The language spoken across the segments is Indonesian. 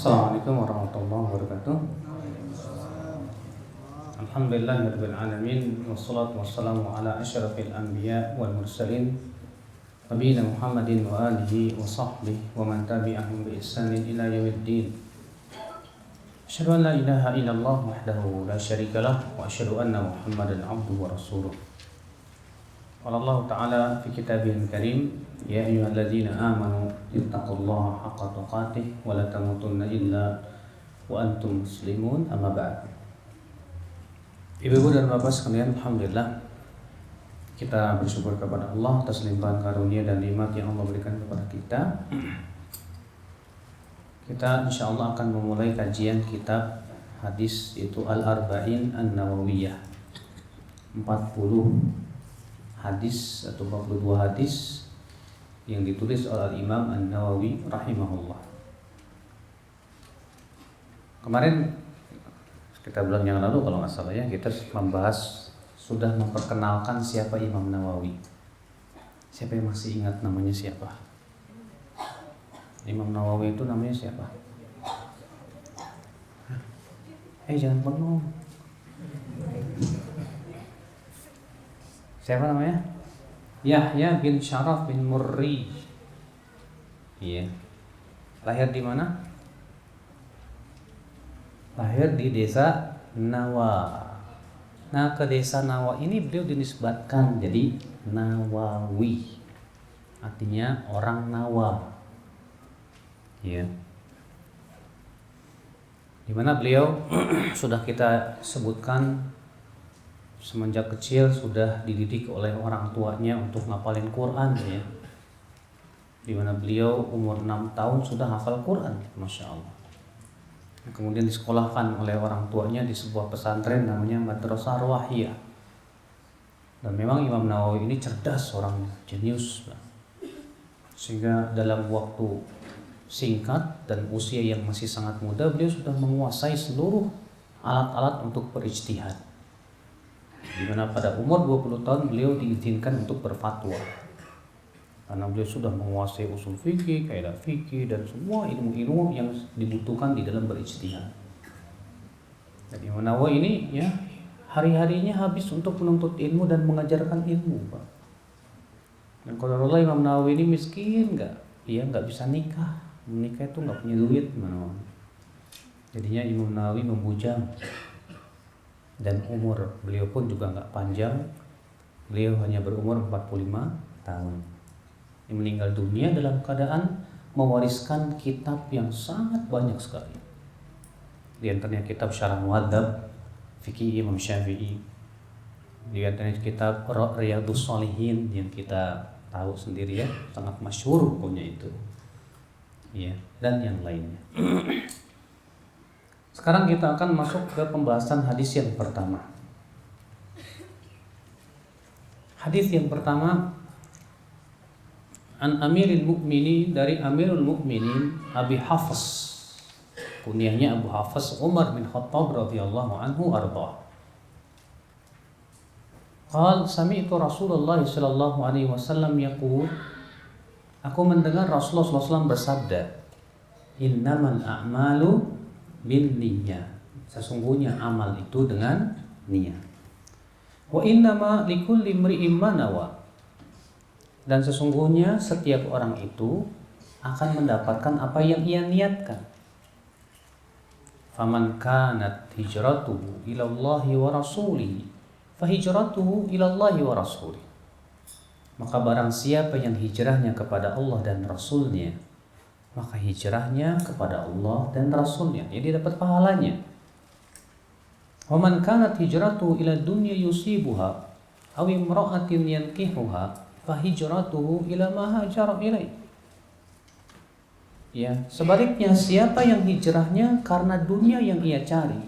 Assalamualaikum warahmatullahi wabarakatuh. Alhamdulillahirabbil alamin wassalatu wassalamu ala asyrafil anbiya wal mursalin nabiyina Muhammadin wa alihi wa sahbihi wa man tabi'ahum bi ihsanin ila yaumiddin. Asyhadu an la ilaha illallah wahdahu la syarikalah wa asyhadu anna Muhammadan abduhu wa rasuluh. Qala Allah Ta'ala fi kitabihil karim, ya ayyuhalladzina amanu ittaqullaha haqqa tuqatih wa la tamutunna illa wa antum muslimun, amma ba'd. Ibu-ibu dan bapak sekalian, alhamdulillah kita bersyukur kepada Allah atas limpahan karunia dan nikmat yang Allah berikan kepada kita. Kita insyaallah akan memulai kajian kitab hadis, itu Al-Arba'in An-Nawawiyah, 40 hadis atau 42 hadis yang ditulis oleh Imam An-Nawawi rahimahullah. Kemarin kita bulan yang lalu kalau nggak salah ya, kita sudah memperkenalkan siapa Imam Nawawi. Siapa yang masih ingat namanya siapa? Imam Nawawi itu namanya siapa? Jangan bengong. Siapa namanya? Yahya bin Syaraf bin Murri. Iya. Lahir di mana? Lahir di desa Nawa. Nah, ke desa Nawa ini beliau dinisbatkan jadi Nawawi. Artinya orang Nawa. Iya. Di mana beliau sudah kita sebutkan semenjak kecil sudah dididik oleh orang tuanya untuk ngapalin Quran ya. Di mana beliau umur 6 tahun sudah hafal Quran, Masya Allah. Kemudian disekolahkan oleh orang tuanya di sebuah pesantren namanya Madrasah Ruwahiyah. Dan memang Imam Nawawi ini cerdas, orang jenius, sehingga dalam waktu singkat dan usia yang masih sangat muda, beliau sudah menguasai seluruh alat-alat untuk berijtihad. Di mana pada umur 20 tahun beliau diizinkan untuk berfatwa. Karena beliau sudah menguasai usul fikih, kaidah fikih dan semua ilmu-ilmu yang dibutuhkan di dalam berijtihad. Jadi Imam Nawawi ini ya hari-harinya habis untuk menuntut ilmu dan mengajarkan ilmu, Pak. Dan kalau Allah Imam Nawawi ini miskin, nggak bisa nikah. Menikah itu nggak punya duit, mana. Jadinya Imam Nawawi membujang. Dan umur beliau pun juga nggak panjang. Beliau hanya berumur 45 tahun. Dia meninggal dunia dalam keadaan mewariskan kitab yang sangat banyak sekali. Di antaranya kitab Syarah Muhadzab fikih Imam Syafi'i. Di antaranya kitab Riyadhus Shalihin yang kita tahu sendiri ya, sangat masyhur punya itu. Ya, dan yang lainnya. Sekarang kita akan masuk ke pembahasan hadis yang pertama. Hadis yang pertama, an Amirul Mukminin, dari Amirul Mukminin Abi Hafs, kunyahnya Abu Hafs, Umar bin Khattab radhiyallahu anhu arda. Qal sami'tu Rasulullah sallallahu alaihi wasallam yaqul, aku mendengar Rasulullah SAW bersabda, innamal a'malu bin niyyah, sesungguhnya amal itu dengan niat. Wa innama likulli imri'in ma nawa, dan sesungguhnya setiap orang itu akan mendapatkan apa yang ia niatkan. Faman kanat hijratuhu ila Allahi wa rasulihi fa hijratuhu ila Allahi wa rasulihi, maka barang siapa yang hijrahnya kepada Allah dan Rasulnya, maka hijrahnya kepada Allah dan Rasulnya, jadi dapat pahalanya. Wa man kanat hijratuhu ila dunya yusibuha aw imra'atin yankihuha fa hijratuhu ila ma hajara ilaihi. Ya, sebaliknya siapa yang hijrahnya karena dunia yang ia cari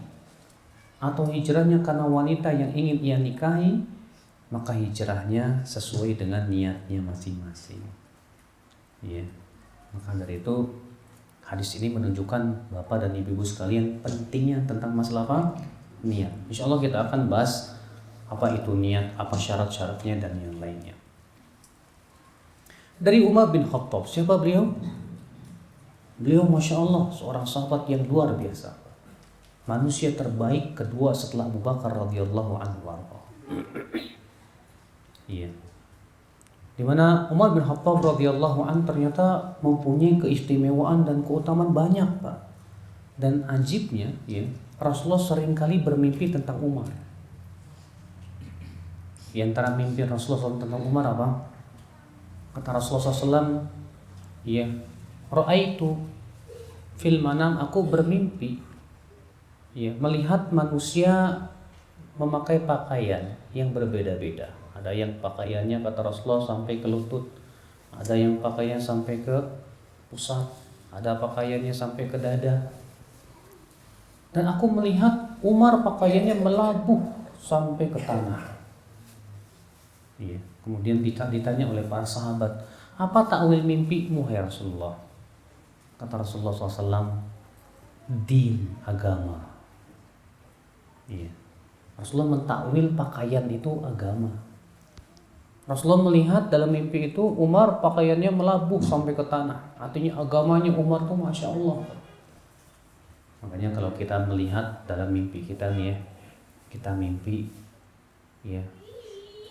atau hijrahnya karena wanita yang ingin ia nikahi, maka hijrahnya sesuai dengan niatnya masing-masing. Ya. Maka dari itu hadis ini menunjukkan Bapak dan Ibu sekalian pentingnya tentang masalah apa? Niat. Insyaallah kita akan bahas apa itu niat, apa syarat-syaratnya dan yang lainnya. Dari Umar bin Khattab, siapa beliau? Beliau Masya Allah seorang sahabat yang luar biasa, manusia terbaik kedua setelah Abu Bakar radhiyallahu anhu. Iya. Dimana Umar bin Khattab radhiyallahu anhu ternyata mempunyai keistimewaan dan keutamaan banyak, Pak. Dan ajibnya, ya, Rasulullah seringkali bermimpi tentang Umar. Di antara mimpi Rasulullah SAW tentang Umar apa? Kata Rasulullah SAW, ya, ra'aitu fil manam, aku bermimpi, ya, melihat manusia memakai pakaian yang berbeda-beda. Ada yang pakaiannya kata Rasulullah sampai ke lutut, ada yang pakaian sampai ke pusat, ada pakaiannya sampai ke dada. Dan aku melihat Umar pakaiannya melabuh sampai ke tanah. Iya. Kemudian ditanya oleh para sahabat, apa takwil mimpimu ya Rasulullah? Kata Rasulullah SAW, din, agama. Iya. Rasulullah mentakwil pakaian itu agama. Rasulullah melihat dalam mimpi itu Umar pakaiannya melabuh sampai ke tanah. Artinya agamanya Umar tuh Masya Allah. Makanya kalau kita melihat dalam mimpi kita nih ya, kita mimpi ya,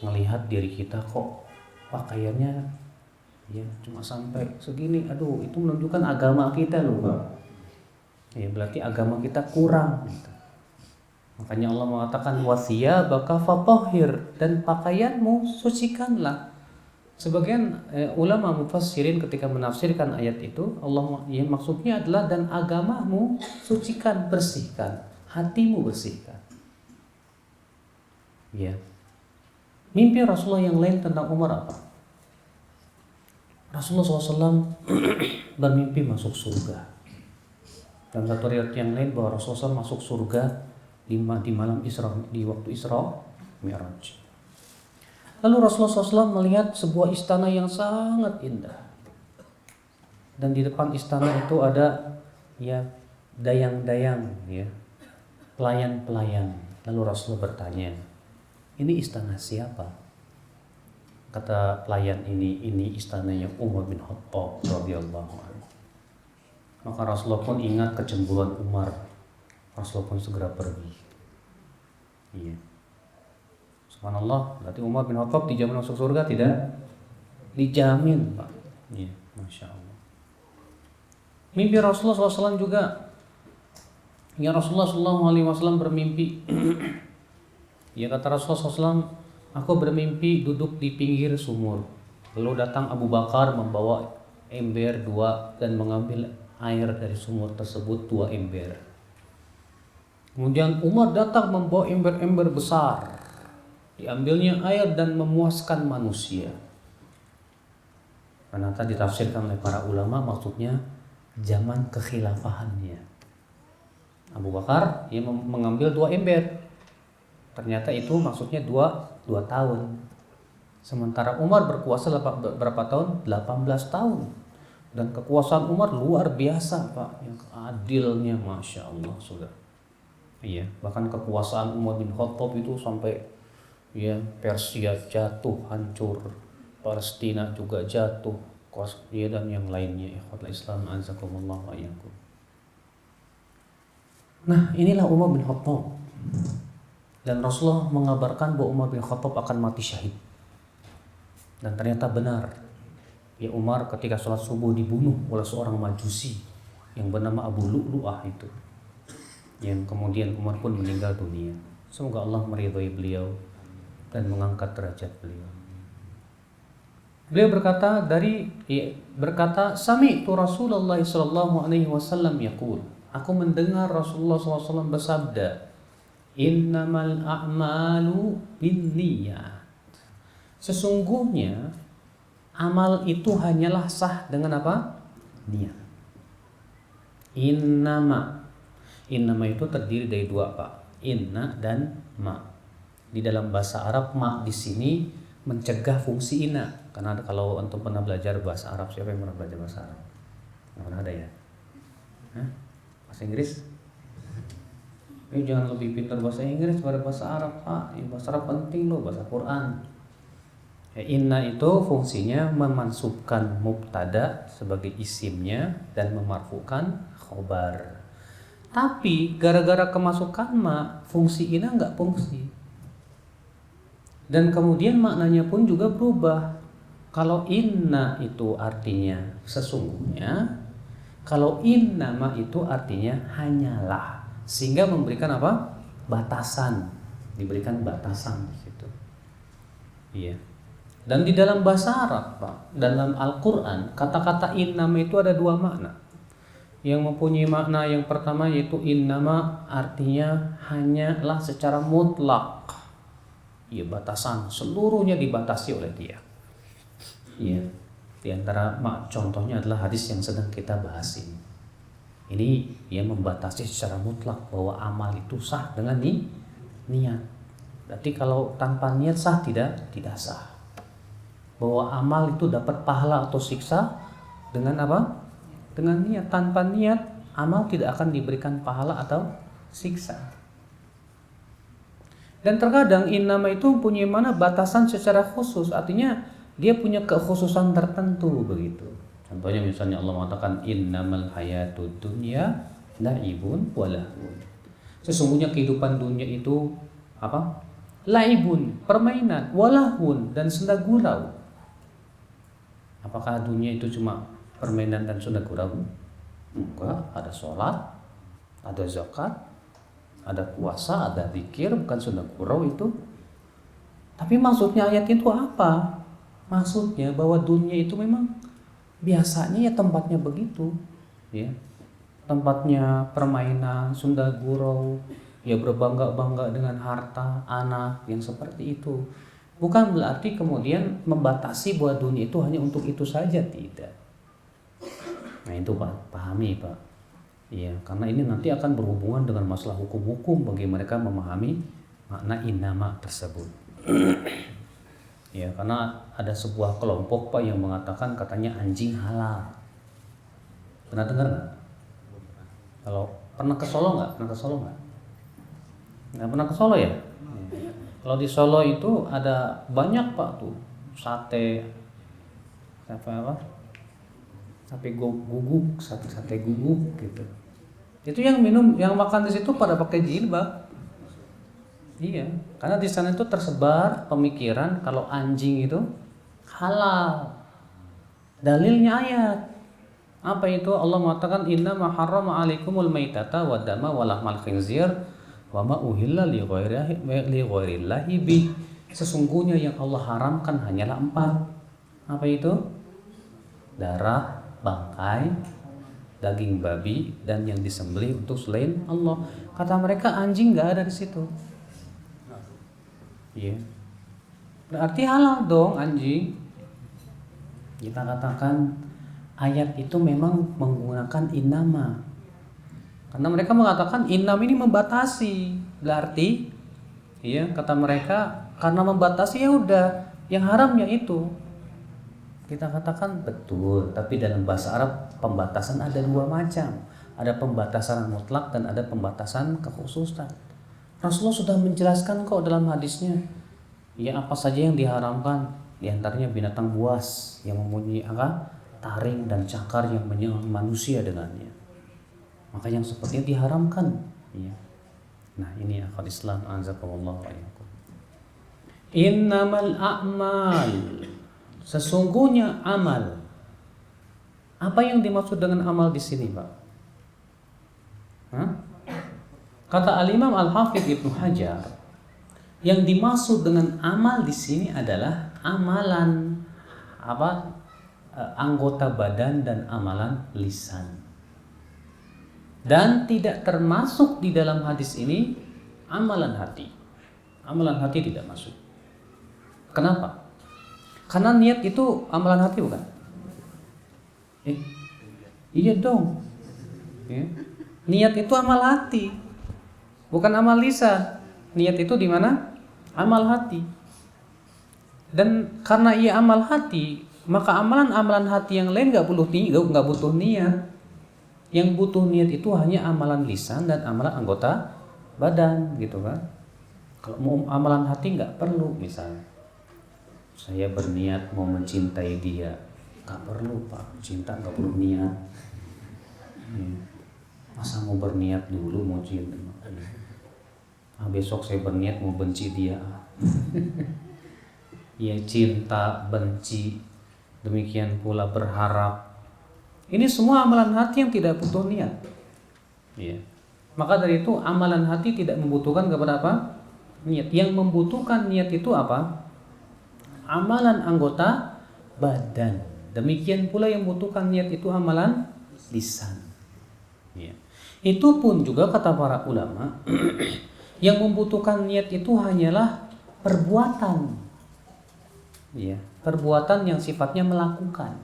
ngelihat diri kita kok pakaiannya ya cuma sampai segini, aduh itu menunjukkan agama kita loh, Pak. Ya berarti agama kita kurang gitu. Makanya Allah mengatakan wasiyabaka fatahhir, dan pakaianmu sucikanlah. Sebagian ulama mufassirin ketika menafsirkan ayat itu, Allah ya maksudnya adalah dan agamamu sucikan, bersihkan, hatimu bersihkan. Ya. Mimpi Rasulullah yang lain tentang Umar apa? Rasulullah SAW bermimpi masuk surga. Dalam satu riwayat yang lain bahwa Rasulullah SAW masuk surga di malam Isra, di waktu Isra Mi'raj. Lalu Rasulullah SAW melihat sebuah istana yang sangat indah. Dan di depan istana itu ada ya dayang-dayang, ya, pelayan-pelayan. Lalu Rasulullah bertanya, ini istana siapa? Kata pelayan ini istananya Umar bin Khattab radhiyallahu anhu. Maka Rasulullah pun ingat kecemburuan Umar. Rasulullah pun segera pergi. Iya. Subhanallah, berarti Umar bin Khattab dijamin masuk surga tidak? Dijamin, Pak. Iya, Masya Allah. Mimpi Rasulullah SAW juga. Ya Rasulullah SAW bermimpi. Ya kata Rasulullah SAW, aku bermimpi duduk di pinggir sumur. Lalu datang Abu Bakar membawa ember 2 dan mengambil air dari sumur tersebut 2 ember. Kemudian Umar datang membawa ember-ember besar. Diambilnya air dan memuaskan manusia. Ternyata ditafsirkan oleh para ulama maksudnya zaman kekhilafahannya. Abu Bakar ia mengambil 2 ember. Ternyata itu maksudnya 2 tahun. Sementara Umar berkuasa berapa tahun? 18 tahun. Dan kekuasaan Umar luar biasa, Pak. Yang adilnya Masya Allah sudah. Iya, bahkan kekuasaan Umar bin Khattab itu sampai ya Persia jatuh, hancur, Palestina juga jatuh, ya, dan yang lainnya. Ikhwatul Islam azakumullah wa iyyakum. Nah, inilah Umar bin Khattab. Dan Rasulullah mengabarkan bahwa Umar bin Khattab akan mati syahid. Dan ternyata benar. Ya, Umar ketika sholat subuh dibunuh oleh seorang majusi yang bernama Abu Lu'lu'ah itu. Yang kemudian Umar pun meninggal dunia. Semoga Allah meridhai beliau dan mengangkat derajat beliau. Beliau berkata sami'tu Rasulullah sallallahu alaihi wasallam yaqul, aku mendengar Rasulullah SAW bersabda, innamal a'malu binniyat. Sesungguhnya amal itu hanyalah sah dengan apa? Niat. Innama itu terdiri dari 2, Pak. Inna dan ma. Di dalam bahasa Arab ma di sini mencegah fungsi inna. Karena kalau untuk pernah belajar bahasa Arab, siapa yang pernah belajar bahasa Arab? Nggak pernah ada ya? Hah? Bahasa Inggris? Jangan lebih pintar bahasa Inggris pada bahasa Arab, Pak. Bahasa Arab penting loh, bahasa Quran. Inna itu fungsinya memansubkan mubtada sebagai isimnya dan memarfukan khobar. Tapi gara-gara kemasukan ma, fungsi inna nggak fungsi. Dan kemudian maknanya pun juga berubah. Kalau inna itu artinya sesungguhnya, kalau inna ma itu artinya hanyalah, sehingga memberikan apa? Batasan, diberikan batasan di situ. Iya. Dan di dalam bahasa Arab, Pak, dalam Al-Quran, kata-kata innama itu ada dua makna. Yang mempunyai makna yang pertama yaitu innama artinya hanyalah secara mutlak. Iya, batasan, seluruhnya dibatasi oleh dia. Iya. Di antara contohnya adalah hadis yang sedang kita bahas ini. Ini yang membatasi secara mutlak bahwa amal itu sah dengan niat. Berarti kalau tanpa niat sah tidak sah. Bahwa amal itu dapat pahala atau siksa dengan apa? Dengan niat. Tanpa niat, amal tidak akan diberikan pahala atau siksa. Dan terkadang innama itu punya mana batasan secara khusus, artinya dia punya kekhususan tertentu begitu. Contohnya misalnya Allah mengatakan innamal hayatud dunya laibun walahun. Sesungguhnya kehidupan dunia itu apa? Laibun, permainan, walahun, dan senda gurau. Apakah dunia itu cuma permainan dan senda gurau? Enggak, ada sholat, ada zakat, ada puasa, ada zikir, bukan senda gurau itu. Tapi maksudnya ayat itu apa? Maksudnya bahwa dunia itu memang biasanya ya tempatnya begitu, ya. Tempatnya permainan, senda gurau, ya berbangga-bangga dengan harta, anak yang seperti itu. Bukan berarti kemudian membatasi bahwa dunia itu hanya untuk itu saja, tidak. Nah itu Pak, pahami Pak. Iya, karena ini nanti akan berhubungan dengan masalah hukum-hukum bagi mereka memahami makna innama tersebut. Ya, karena ada sebuah kelompok Pak yang mengatakan katanya anjing halal. Pernah dengar nggak? Kalau pernah ke Solo nggak? Pernah ke Solo nggak? Nggak pernah ke Solo ya? Kalau di Solo itu ada banyak Pak tuh sate apa? Sate guguk, sate guguk gitu. Itu yang minum, yang makan di situ pada pakai jilbab. Iya, karena di sana itu tersebar pemikiran kalau anjing itu halal. Dalilnya ayat. Apa itu? Allah mengatakan inna ma harrama 'alaikumul maitata wad dama wa lahmal khinzir wa ma uhilla li ghairillahi bi. Sesungguhnya yang Allah haramkan hanyalah 4. Apa itu? Darah, bangkai, daging babi, dan yang disembelih untuk selain Allah. Kata mereka anjing nggak ada di situ. Iya. Berarti halal dong anjing. Kita katakan ayat itu memang menggunakan innama. Karena mereka mengatakan innam ini membatasi. Berarti iya, kata mereka karena membatasi ya udah, yang haramnya itu. Kita katakan betul, tapi dalam bahasa Arab pembatasan ada 2 macam. Ada pembatasan mutlak dan ada pembatasan kekhususan. Rasulullah sudah menjelaskan kok dalam hadisnya. Ya apa saja yang diharamkan, di antaranya binatang buas yang mempunyai taring dan cakar yang menyerang manusia dengannya. Maka yang sepertinya diharamkan. Ya. Nah ini akal Islam anzakumullah wa iyyakum. Innamal a'mal. Sesungguhnya amal. Apa yang dimaksud dengan amal di sini, Pak? Kata Al-Imam Al-Hafidz Ibnu Hajar, yang dimaksud dengan amal di sini adalah amalan anggota badan dan amalan lisan. Dan tidak termasuk di dalam hadis ini amalan hati. Amalan hati tidak masuk. Kenapa? Karena niat itu amalan hati bukan? Iya dong. Ya. Niat itu amal hati, bukan amal lisan. Niat itu di mana? Amal hati. Dan karena ia amal hati, maka amalan-amalan hati yang lain nggak butuh niat. Yang butuh niat itu hanya amalan lisan dan amalan anggota badan, gitu kan? Kalau mau amalan hati nggak perlu misalnya. saya berniat mau mencintai dia. Gak perlu Pak, cinta gak perlu niat. Masa mau berniat dulu mau cinta? Besok saya berniat mau benci dia. Ya, cinta, benci, demikian pula berharap. Ini semua amalan hati yang tidak butuh niat. Ya. Maka dari itu amalan hati tidak membutuhkan kepada apa? Niat. Yang membutuhkan niat itu apa? Amalan anggota badan. Demikian pula yang membutuhkan niat itu amalan lisan. Ya. Itu pun juga kata para ulama, yang membutuhkan niat itu hanyalah perbuatan. Ya, perbuatan yang sifatnya melakukan.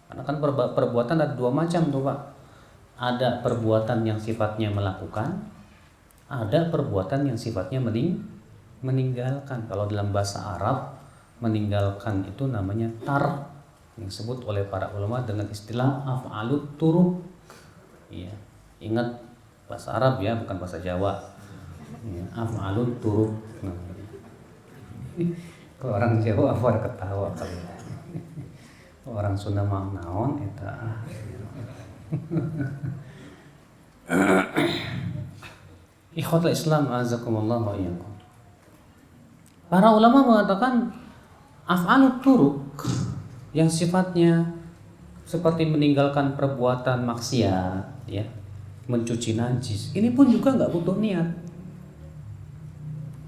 Karena kan perbuatan ada dua macam tuh Pak. Ada perbuatan yang sifatnya melakukan, ada perbuatan yang sifatnya meninggalkan. Kalau dalam bahasa Arab, meninggalkan itu namanya tark, yang disebut oleh para ulama dengan istilah af'alut turuk. Ya, ingat bahasa Arab ya, bukan bahasa Jawa. Ya, af'alut turuk. Nah, kalau orang Jawa apa ketawa kali. Orang Sunda mah naon eta. Ikhwatul Islam azakumullah wa iyyakum. Para ulama mengatakan af'alut turuk yang sifatnya seperti meninggalkan perbuatan maksiat, ya, mencuci najis, ini pun juga nggak butuh niat.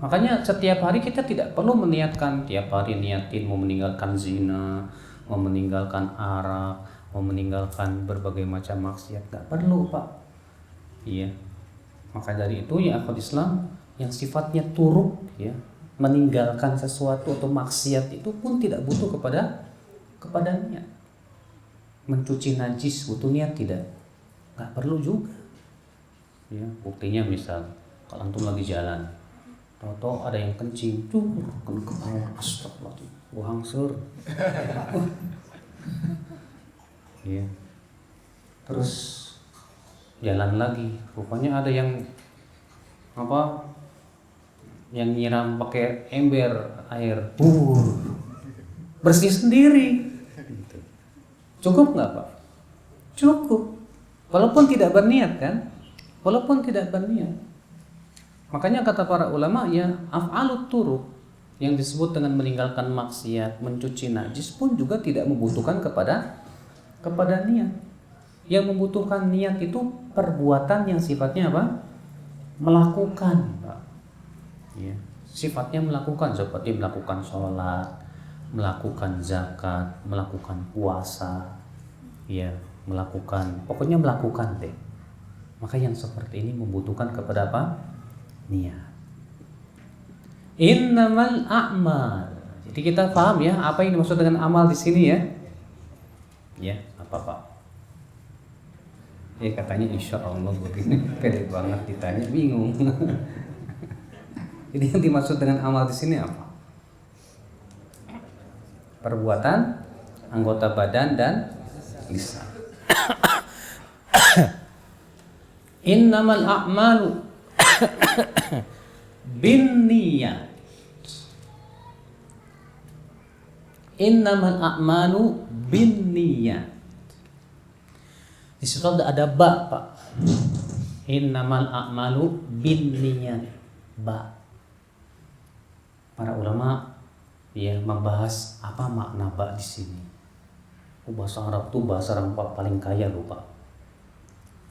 Makanya setiap hari kita tidak perlu meniatkan tiap hari niatin mau meninggalkan zina, mau meninggalkan arak, mau meninggalkan berbagai macam maksiat, nggak perlu Pak. Iya. Maka dari itu ya akal Islam yang sifatnya turuk, ya, meninggalkan sesuatu atau maksiat itu pun tidak butuh kepada niat. Mencuci najis butuh niat tidak? Nggak perlu juga. Ya, buktinya misal kalau antum lagi jalan, tahu-tahu ada yang kencing, kena kepala, astagfirullahaladzim, buang sur. Ya. Terus jalan lagi, rupanya ada yang yang nyiram pakai ember air, bersih sendiri. Cukup nggak Pak? Cukup, walaupun tidak berniat kan? Walaupun tidak berniat. Makanya kata para ulama ya af'alut turuk yang disebut dengan meninggalkan maksiat, mencuci najis pun juga tidak membutuhkan kepada niat. Yang membutuhkan niat itu perbuatan yang sifatnya apa? Melakukan, Pak. Ya, sifatnya melakukan seperti melakukan sholat, melakukan zakat, melakukan puasa, ya, pokoknya melakukan deh. Maka yang seperti ini membutuhkan kepada apa? Niat. Innamal a'mal. Jadi kita paham ya apa yang dimaksud dengan amal di sini ya? Ya, apa Pak? Katanya insya Allah begini, pede banget ditanya bingung. Jadi yang dimaksud dengan amal di sini apa? Perbuatan, anggota badan dan lisan. Innamal a'malu binniyat. Innamal a'malu binniyat. Di situ ada ba, Pak. Innamal a'malu binniyat. Ba. Para ulama ya membahas apa makna ba di sini. Bahasa Arab tuh bahasa yang paling kaya loh, Pak.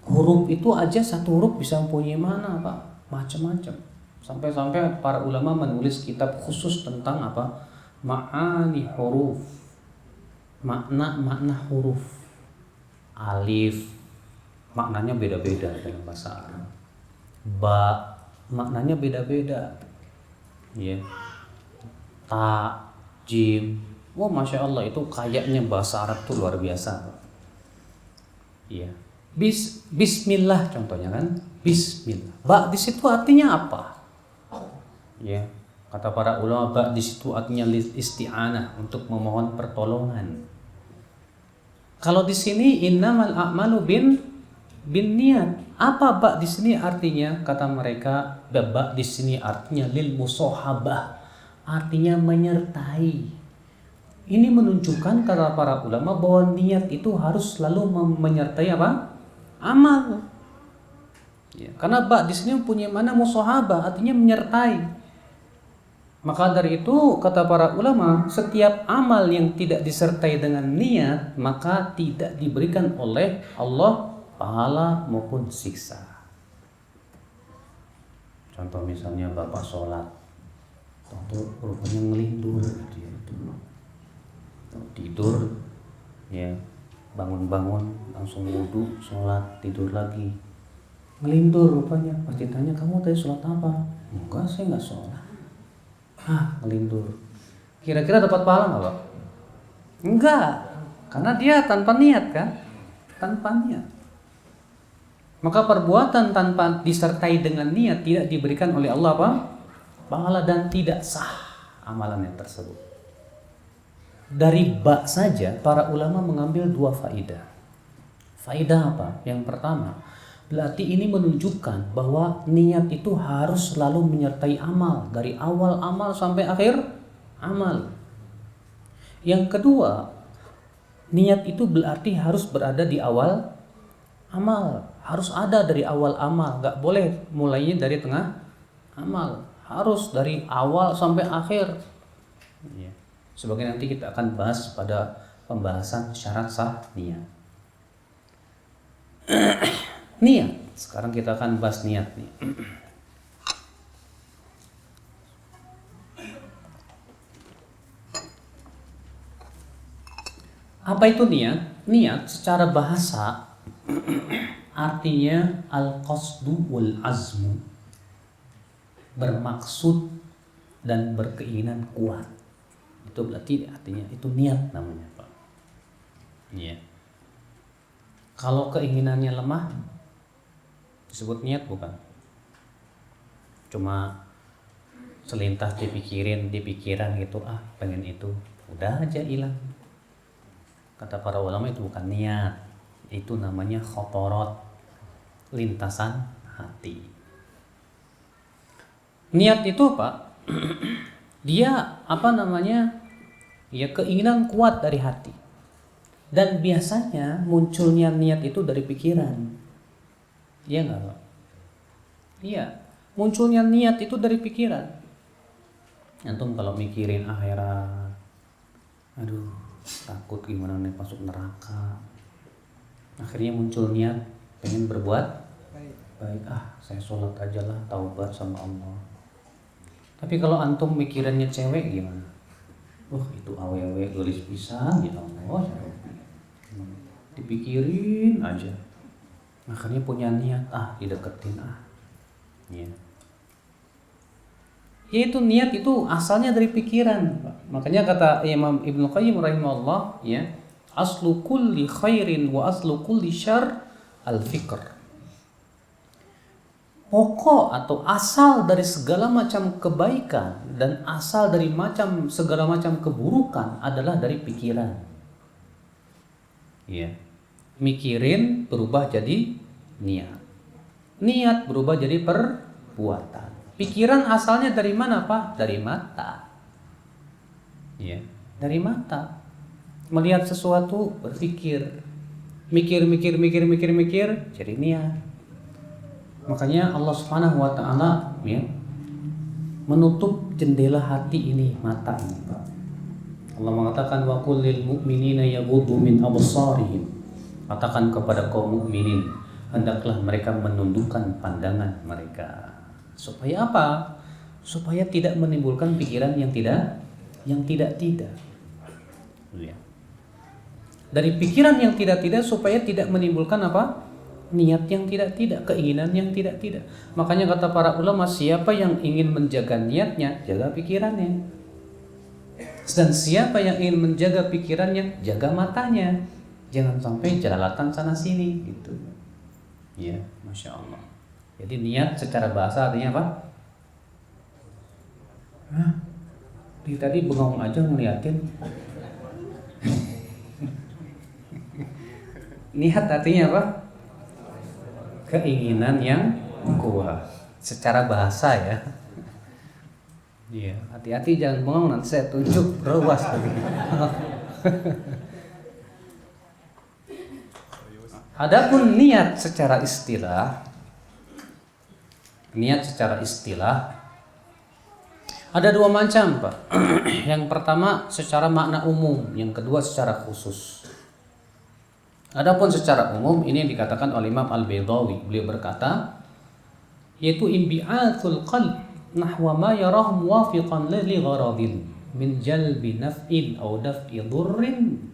Huruf itu aja satu huruf bisa mempunyai mana, Pak? Macam-macam. Sampai-sampai para ulama menulis kitab khusus tentang apa? Ma'ani huruf. Makna huruf. Alif maknanya beda-beda dalam bahasa Arab. Ba maknanya beda-beda. Ya. Ta, jim. Wah, Masya Allah itu kayaknya bahasa Arab tuh luar biasa. Iya. Bismillah contohnya kan, Bismillah. Ba di situ artinya apa? Ya, kata para ulama ba di situ artinya isti'anah, untuk memohon pertolongan. Kalau di sini innamal a'malu bin niat. Apa ba di sini artinya? Kata mereka, ba di sini artinya lil musahabah, artinya menyertai. Ini menunjukkan kata para ulama bahwa niat itu harus selalu menyertai apa? Amal. Ya, karena ba di sini punya mana musahabah, artinya menyertai. Maka dari itu kata para ulama, setiap amal yang tidak disertai dengan niat maka tidak diberikan oleh Allah pahala maupun siksa. Contoh misalnya bapak sholat, tentu rupanya ngelindur dia itu. Tidur, ya bangun-bangun langsung wudhu, sholat, tidur lagi, ngelindur rupanya. Pasti tanya, kamu tadi sholat apa? Enggak, saya nggak sholat. Ngelindur. Kira-kira dapat pahala nggak, Pak? Enggak, karena dia tanpa niat kan, tanpa niat. Maka perbuatan tanpa disertai dengan niat tidak diberikan oleh Allah apa? Pahala, dan tidak sah amalannya tersebut. Dari ba saja para ulama mengambil 2 faidah. Faidah apa? Yang pertama, berarti ini menunjukkan bahwa niat itu harus selalu menyertai amal, dari awal amal sampai akhir amal. Yang kedua, niat itu berarti harus berada di awal amal, harus ada dari awal amal, nggak boleh mulainya dari tengah amal, harus dari awal sampai akhir. Sebagai nanti kita akan bahas pada pembahasan syarat sah niat. Niat. Sekarang kita akan bahas niat nih. Apa itu niat? Niat secara bahasa artinya al-qasdu wal azmu, bermaksud dan berkeinginan kuat. Itu berarti artinya itu niat namanya, Pak. Iya. Kalau keinginannya lemah disebut niat bukan? Cuma selintas di pikiran gitu, pengen itu, udah aja hilang. Kata para ulama itu bukan niat, itu namanya khotorot, lintasan hati. Niat itu, Pak, dia ya keinginan kuat dari hati. Dan biasanya munculnya niat itu dari pikiran. Iya enggak, Pak? Iya, munculnya niat itu dari pikiran. Antum kalau mikirin akhirat, aduh takut gimana nih masuk neraka, akhirnya muncul niat pengen berbuat baik. Saya sholat aja lah, taubat sama Allah. Tapi kalau antum mikirannya cewek gimana? Itu awewe gelis pisan ya Allah, ya Rabbi. Dipikirin aja. Makanya punya niat, dideketin ya. Yaitu niat itu asalnya dari pikiran, Pak. Makanya kata Imam Ibnu Qayyim rahimahullah, ya, aslu kulli khairin wa aslu kulli syarr al-fikr. Pokok atau asal dari segala macam kebaikan dan asal dari segala macam keburukan adalah dari pikiran. Ya. Mikirin berubah jadi niat. Niat berubah jadi perbuatan. Pikiran asalnya dari mana, Pak? Dari mata. Ya, dari mata. Melihat sesuatu, berpikir. Mikir, jadi niat. Makanya Allah Subhanahu wa taala, ya, menutup jendela hati ini, mata ini, Pak. Allah mengatakan wa qul lil mu'minina yaghuddu min absarihim. Katakan kepada kaum mukminin, hendaklah mereka menundukkan pandangan mereka. Supaya apa? Supaya tidak menimbulkan pikiran yang tidak. Ya. Dari pikiran yang tidak supaya tidak menimbulkan apa? Niat yang tidak, keinginan yang tidak. Makanya kata para ulama, siapa yang ingin menjaga niatnya, jaga pikirannya. Dan siapa yang ingin menjaga pikirannya, jaga matanya. Jangan sampai jelalatan sana sini gitu. Ya, Masya Allah. Jadi niat secara bahasa artinya apa? Tadi bengong aja ngeliatin. Niat artinya apa? Keinginan yang kuat secara bahasa, ya. Iya, hati-hati jangan bengong nanti saya tunjuk ruas lagi. Adapun niat secara istilah, ada dua macam, Pak. Yang pertama secara makna umum, yang kedua secara khusus. Adapun secara umum ini yang dikatakan oleh Imam Al-Baydawi, beliau berkata, yaitu imbi'atul qalb nahwa ma yarahu muwafiqan li gharadin min jalbi naf'in aw daf'i dhurrin.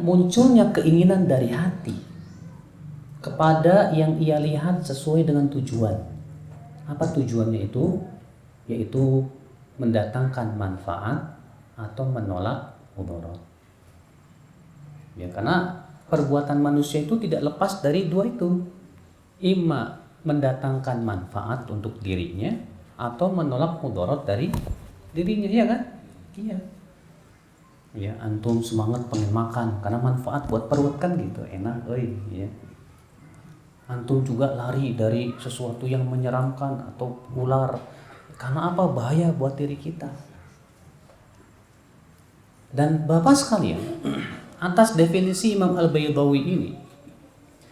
Munculnya keinginan dari hati kepada yang ia lihat sesuai dengan tujuan. Apa tujuannya itu? Yaitu mendatangkan manfaat atau menolak mudarat. Ya, karena perbuatan manusia itu tidak lepas dari dua itu. Ima mendatangkan manfaat untuk dirinya atau menolak mudarat dari dirinya, ya kan? Iya. Ya, antum semangat pengen makan karena manfaat buat perut kan gitu, enak, ya. Antum juga lari dari sesuatu yang menyeramkan atau ular karena apa? Bahaya buat diri kita. Dan Bapak sekalian, atas definisi Imam Al-Baydawi ini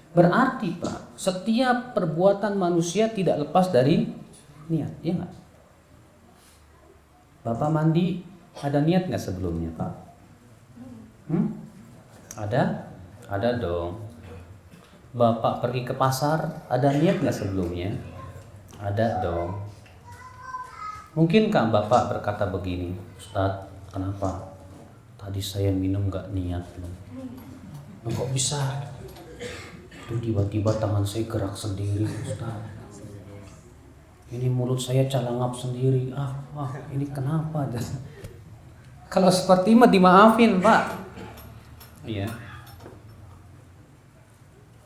berarti, Pak, setiap perbuatan manusia tidak lepas dari niat, ya nggak? Bapak mandi ada niat nggak sebelumnya, Pak? Ada dong. Bapak pergi ke pasar ada niat nggak sebelumnya? Ada dong. Mungkinkah Bapak berkata begini, Ustadz, kenapa tadi saya minum nggak niat? Kok bisa? Itu tiba-tiba tangan saya gerak sendiri, Ustadz. Ini mulut saya calangap sendiri. Ini kenapa? Kalau seperti itu dimaafin, Pak. Iya.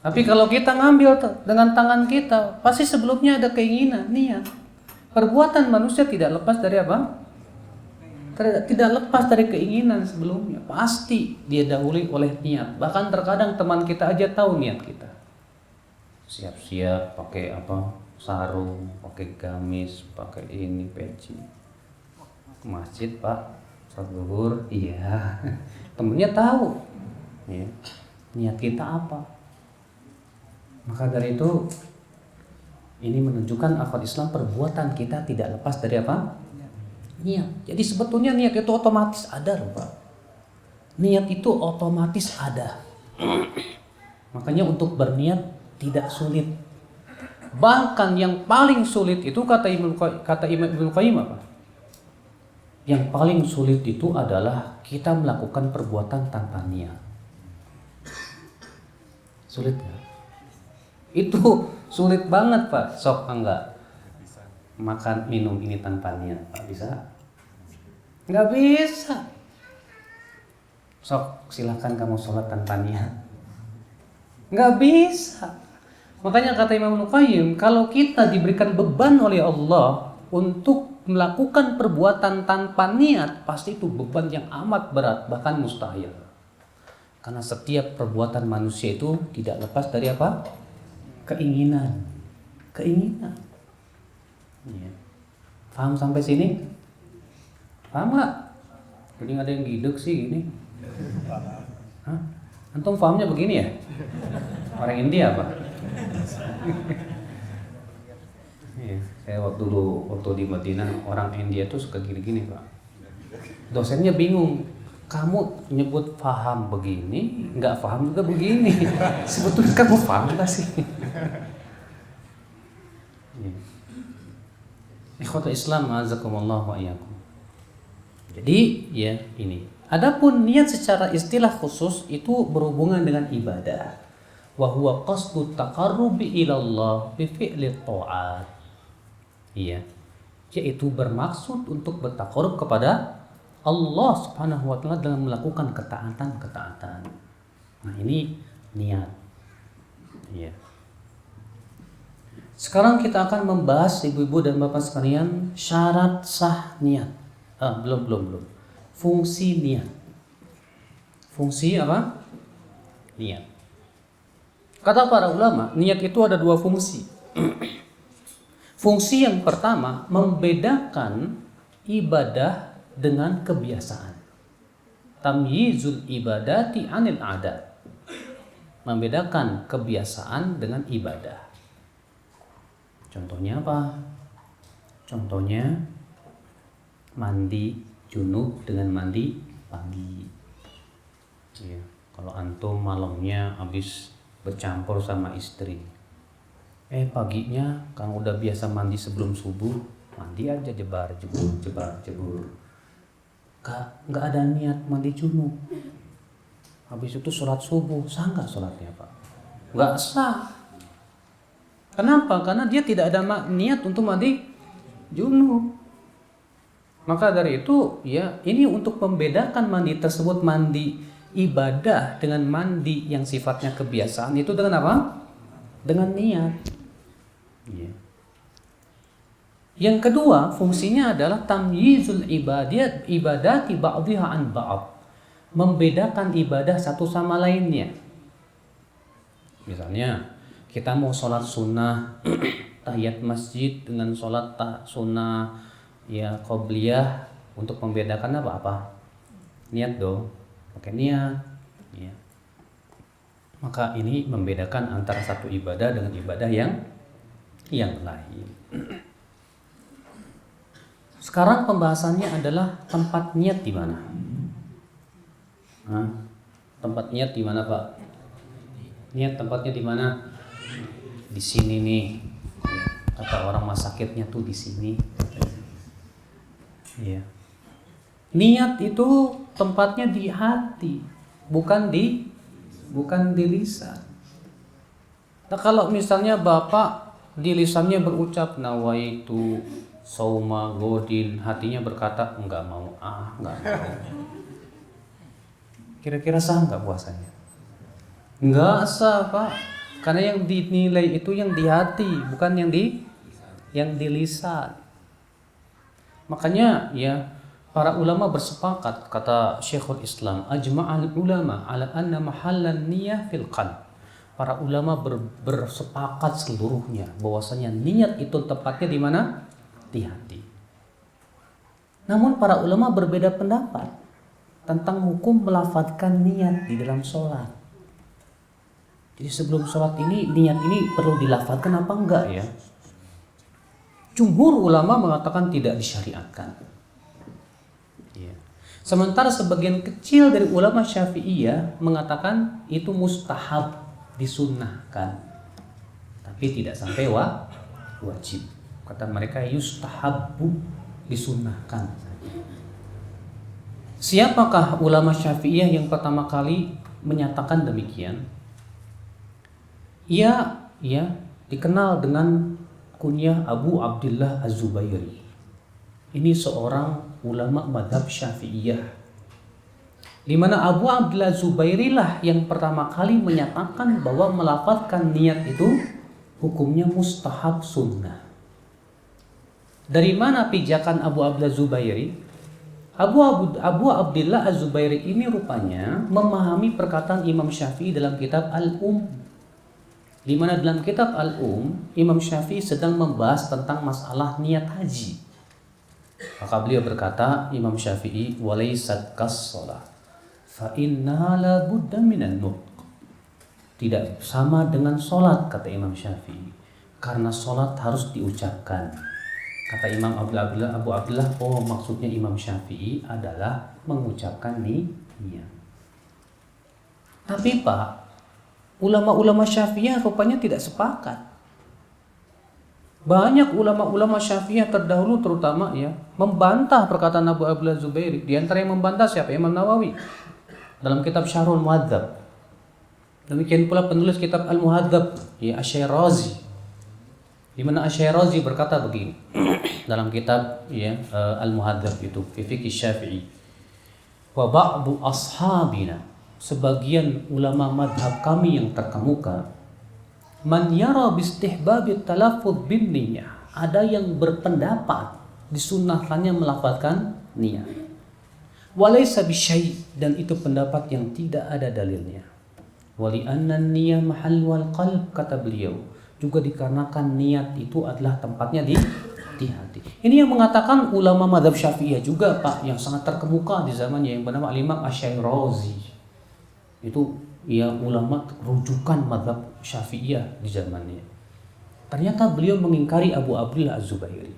Tapi kalau kita ngambil dengan tangan kita, pasti sebelumnya ada keinginan, niat. Perbuatan manusia tidak lepas dari apa? Tidak lepas dari keinginan sebelumnya. Pasti dia dahului oleh niat. Bahkan terkadang teman kita aja tahu niat kita. Siap-siap pakai apa? Sarung, pakai gamis, pakai ini peci. Ke masjid, Pak. Salat zuhur, iya. Temennya tahu. Ya. Niat kita apa? Maka dari itu ini menunjukkan akal Islam, perbuatan kita tidak lepas dari apa? Niat. Jadi sebetulnya niat itu otomatis ada, loh, Pak. Niat itu otomatis ada. Makanya untuk berniat tidak sulit. Bahkan yang paling sulit itu kata Imam Ibnu Qayyim apa? Yang paling sulit itu adalah kita melakukan perbuatan tanpa niat. Sulit nggak? Itu sulit banget, Pak. Sok enggak makan minum ini tanpa niat, Pak, bisa? Nggak bisa. Sok silakan kamu sholat tanpa niat. Nggak bisa. Makanya kata Imam Ibnu Qayyim, kalau kita diberikan beban oleh Allah untuk melakukan perbuatan tanpa niat, pasti itu beban yang amat berat, bahkan mustahil. Karena setiap perbuatan manusia itu tidak lepas dari apa? Keinginan. Ya. Paham sampai sini? Paham nggak? Jadi ada yang giduk sih gini. Hah? Antum pahamnya begini ya? Orang India apa? Ya, saya waktu di Madinah, orang India tuh suka gini-gini, Pak. Dosennya bingung. Kamu nyebut paham begini, nggak paham juga begini. Sebetulnya kamu paham nggak sih? Ikhwatul Islam, azakumullah wa iyyakum. Jadi ya ini. Adapun niat secara istilah khusus itu berhubungan dengan ibadah. Wa huwa qasdut taqarrubi ila Allah bi fi'li ta'at. Iya. Yaitu bermaksud untuk bertaqarrub kepada Allah Subhanahu wa taala dalam melakukan ketaatan. Nah, ini niat. Iya. Sekarang kita akan membahas ibu-ibu dan bapak sekalian syarat sah niat. Belum. Fungsi niat. Fungsi apa? Niat. Kata para ulama, niat itu ada dua fungsi. Fungsi yang pertama, membedakan ibadah dengan kebiasaan. Tamyizul ibadati anil adat. Membedakan kebiasaan dengan ibadah. Contohnya apa? Contohnya mandi junub dengan mandi pagi. Ya, kalau antum malamnya habis bercampur sama istri, paginya kan udah biasa mandi sebelum subuh, mandi aja jebar jebur. Nggak ada niat mandi junub. Habis itu sholat subuh, sah nggak sholatnya Pak? Nggak sah. Kenapa? Karena dia tidak ada niat untuk mandi junub. Maka dari itu ya, ini untuk membedakan mandi tersebut, mandi ibadah dengan mandi yang sifatnya kebiasaan, itu dengan apa? Dengan niat. Ya. Yang kedua, fungsinya adalah tamyizul ibadati ba'dhiha an ba'd. Membedakan ibadah satu sama lainnya. Misalnya kita mau sholat sunnah tahiyat masjid dengan sholat sunnah ya qobliyah, untuk membedakan apa? Niat dong, pakai niat ya. Maka ini membedakan antara satu ibadah dengan ibadah yang lain. Sekarang pembahasannya adalah tempat niat di mana? Tempat niat di mana Pak? Niat tempatnya di mana? Di sini nih. Kata orang mah sakitnya tuh di sini. Ya. Niat itu tempatnya di hati, bukan di lisan. Nah, kalau misalnya Bapak di lisannya berucap nawaitu sauma godin, hatinya berkata enggak mau. Kira-kira sah nggak puasanya? Nggak sah Pak, karena yang dinilai itu yang di hati, bukan yang di lisan. Makanya ya, para ulama bersepakat, kata Syekhul Islam, ajma'al ulama ala anna mahallan niyah fil qalb. Para ulama bersepakat seluruhnya bahwasanya niat itu tepatnya di mana? Di hati. Namun para ulama berbeda pendapat tentang hukum melafadzkan niat di dalam sholat. Jadi sebelum sholat ini, niat ini perlu dilafadzkan apa enggak ya? Jumhur ulama mengatakan tidak disyariatkan. Ya. Sementara sebagian kecil dari ulama Syafi'iyah mengatakan itu mustahab, disunnahkan, tapi tidak sampai wajib. Kata mereka yustahabbu, disunnahkan. Siapakah ulama Syafi'iyah yang pertama kali menyatakan demikian? Ia dikenal dengan kunyah Abu Abdullah Az-Zubairi. Ini seorang ulama madhab Syafi'iyah, di mana Abu Abdullah Az-Zubairi lah yang pertama kali menyatakan bahwa melafadzkan niat itu hukumnya mustahab sunnah. Dari mana pijakan Abu Abdullah Az-Zubairi? Abu Abdullah Az-Zubairi ini rupanya memahami perkataan Imam Syafi'i dalam kitab Al-Um, di mana dalam kitab Al-Um Imam Syafi'i sedang membahas tentang masalah niat haji. Maka beliau berkata, Imam Syafi'i, walaysat kas-shalah fa innaha la budda minan nutq. Tidak sama dengan sholat, kata Imam Syafi'i, karena sholat harus diucapkan. Kata Imam Abu Abdullah, maksudnya Imam Syafi'i adalah mengucapkan niat. Tapi Pak, ulama-ulama Syafi'iyah rupanya tidak sepakat. Banyak ulama-ulama Syafi'iyah terdahulu terutama ya membantah perkataan Abu Abdullah Zubairi. Di antara yang membantah siapa? Imam Nawawi dalam kitab Syarhul Muhadzab. Demikian pula penulis kitab Al-Muhadzab ya Asy-Syirazi, di mana Asy-Syirazi berkata begini dalam kitab ya Al-Muhadzab itu fi fiqh Syafi'i, wa ba'du ashabina, sebagian ulama madhab kami yang terkemuka, man yara bistihbabit talaffuz bin niyyah, ada yang berpendapat disunnahkannya melafazkan niat, walaysa bisyai', dan itu pendapat yang tidak ada dalilnya, wali anna niyyah mahal wal qalb, kata beliau, juga dikarenakan niat itu adalah tempatnya di hati. Ini yang mengatakan ulama mazhab Syafi'iyah juga Pak, yang sangat terkemuka di zamannya, yang bernama Imam Asy-Syairazi. Itu ya ulama rujukan mazhab Syafi'iyah di zamannya. Ternyata beliau mengingkari Abu Abdillah Az-Zubairi.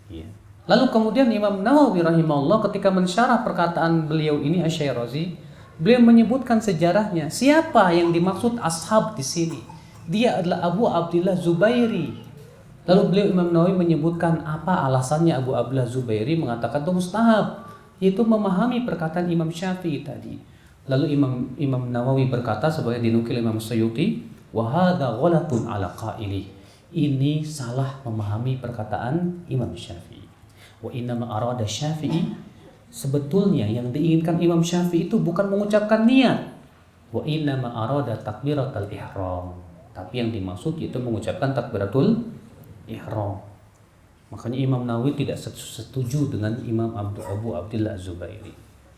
Ya. Lalu kemudian Imam Nawawi rahimahullah ketika mensyarah perkataan beliau ini Asy-Syairazi, beliau menyebutkan sejarahnya. Siapa yang dimaksud ashab di sini? Dia adalah Abu Abdillah Zubairi. Lalu beliau Imam Nawawi menyebutkan apa alasannya Abu Abdillah Zubairi mengatakan itu mustahab, yaitu memahami perkataan Imam Syafi'i tadi. Lalu Imam Nawawi berkata sebagai dinukil Imam Suyuti, wa hadza ghalatun ala qaili. Ini salah memahami perkataan Imam Syafi'i. Wa inna ma arada Syafi'i, sebetulnya yang diinginkan Imam Syafi'i itu bukan mengucapkan niat. Wa inna ma arada takbiratul ihram. Tapi yang dimaksud itu mengucapkan takbiratul ihram. Makanya Imam Nawawi tidak setuju dengan Imam Abu Abdillah Az-Zubairi.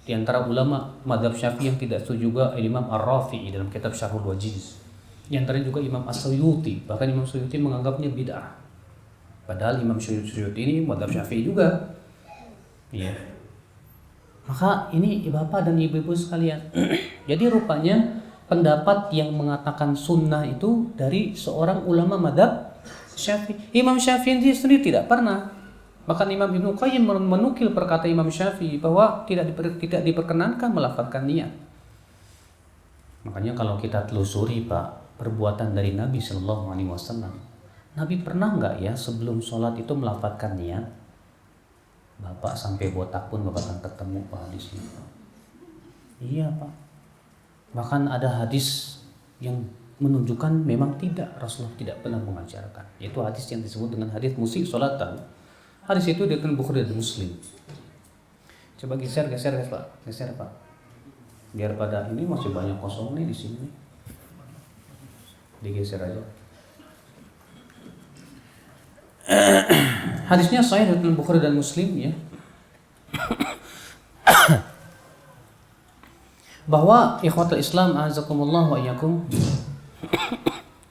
Di antara ulama mazhab Syafi'i yang tidak setuju juga Imam Ar-Rafi'i dalam kitab Syarhul Wajiz. Di antara juga Imam As-Suyuti, bahkan Imam Suyuti menganggapnya bid'ah. Padahal Imam Suyuti ini mazhab Syafi'i juga. Ya. Maka ini Bapak dan Ibu-ibu sekalian. Jadi rupanya pendapat yang mengatakan sunnah itu dari seorang ulama mazhab Syafi'i. Imam Syafi'i sendiri tidak pernah. Bahkan Imam Ibnu Qayyim menukil perkataan Imam Syafi'i bahwa tidak diperkenankan melafazkan niat. Makanya kalau kita telusuri Pak, perbuatan dari Nabi Shallallahu Alaihi Wasallam, Nabi pernah nggak ya sebelum sholat itu melafazkan niat? Bapak sampai botak pun Bapak akan ketemu Pak hadis ini. Iya Pak. Bahkan ada hadis yang menunjukkan memang tidak, Rasulullah tidak pernah mengajarkan. Yaitu hadis yang disebut dengan hadis musyi sholatan. Hadis itu diriwayatkan Bukhari dan Muslim. Coba geser Pak, geser Pak. Biar pada ini masih banyak kosong nih di sini. Digeser aja. Hadisnya sahih dari Bukhari dan Muslim ya. Bahwa ikhwatul Islam azakumullah wa iyyakum.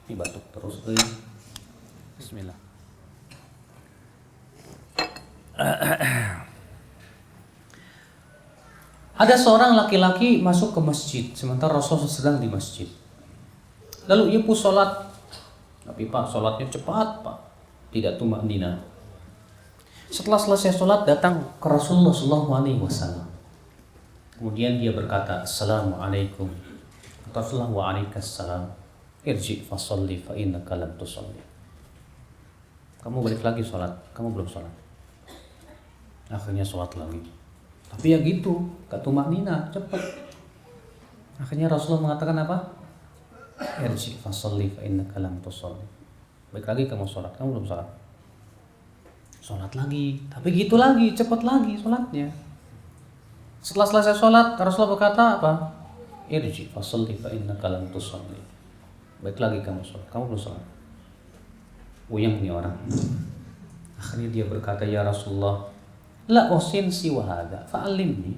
Ini batuk terus. Bismillah. Ada seorang laki-laki masuk ke masjid sementara Rasulullah sedang di masjid. Lalu ia pun sholat. Tapi Pak, sholatnya cepat Pak, tidak tumakninah. Setelah selesai sholat datang ke Rasulullah SAW. Kemudian dia berkata, Assalamualaikum. Rasulullah waalaikumsalam. Irji fasalli fa innaka lam tusalli. Kamu balik lagi sholat, kamu belum sholat. Akhirnya sholat lagi. Tapi ya gitu, gak tumakninah, cepat. Akhirnya Rasulullah mengatakan apa? Irji fasalli fa innaka lam tusalli. Balik lagi kamu sholat, kamu belum sholat. Sholat lagi, tapi gitu lagi, cepat lagi sholatnya. Setelah selesai sholat, Rasulullah berkata apa? Irji fasalli fa innaka lam tusalli. Balik lagi kamu sholat, kamu belum sholat. Uyang nih orang. Akhirnya dia berkata, ya Rasulullah, la usin siwa hadza fa'allimni.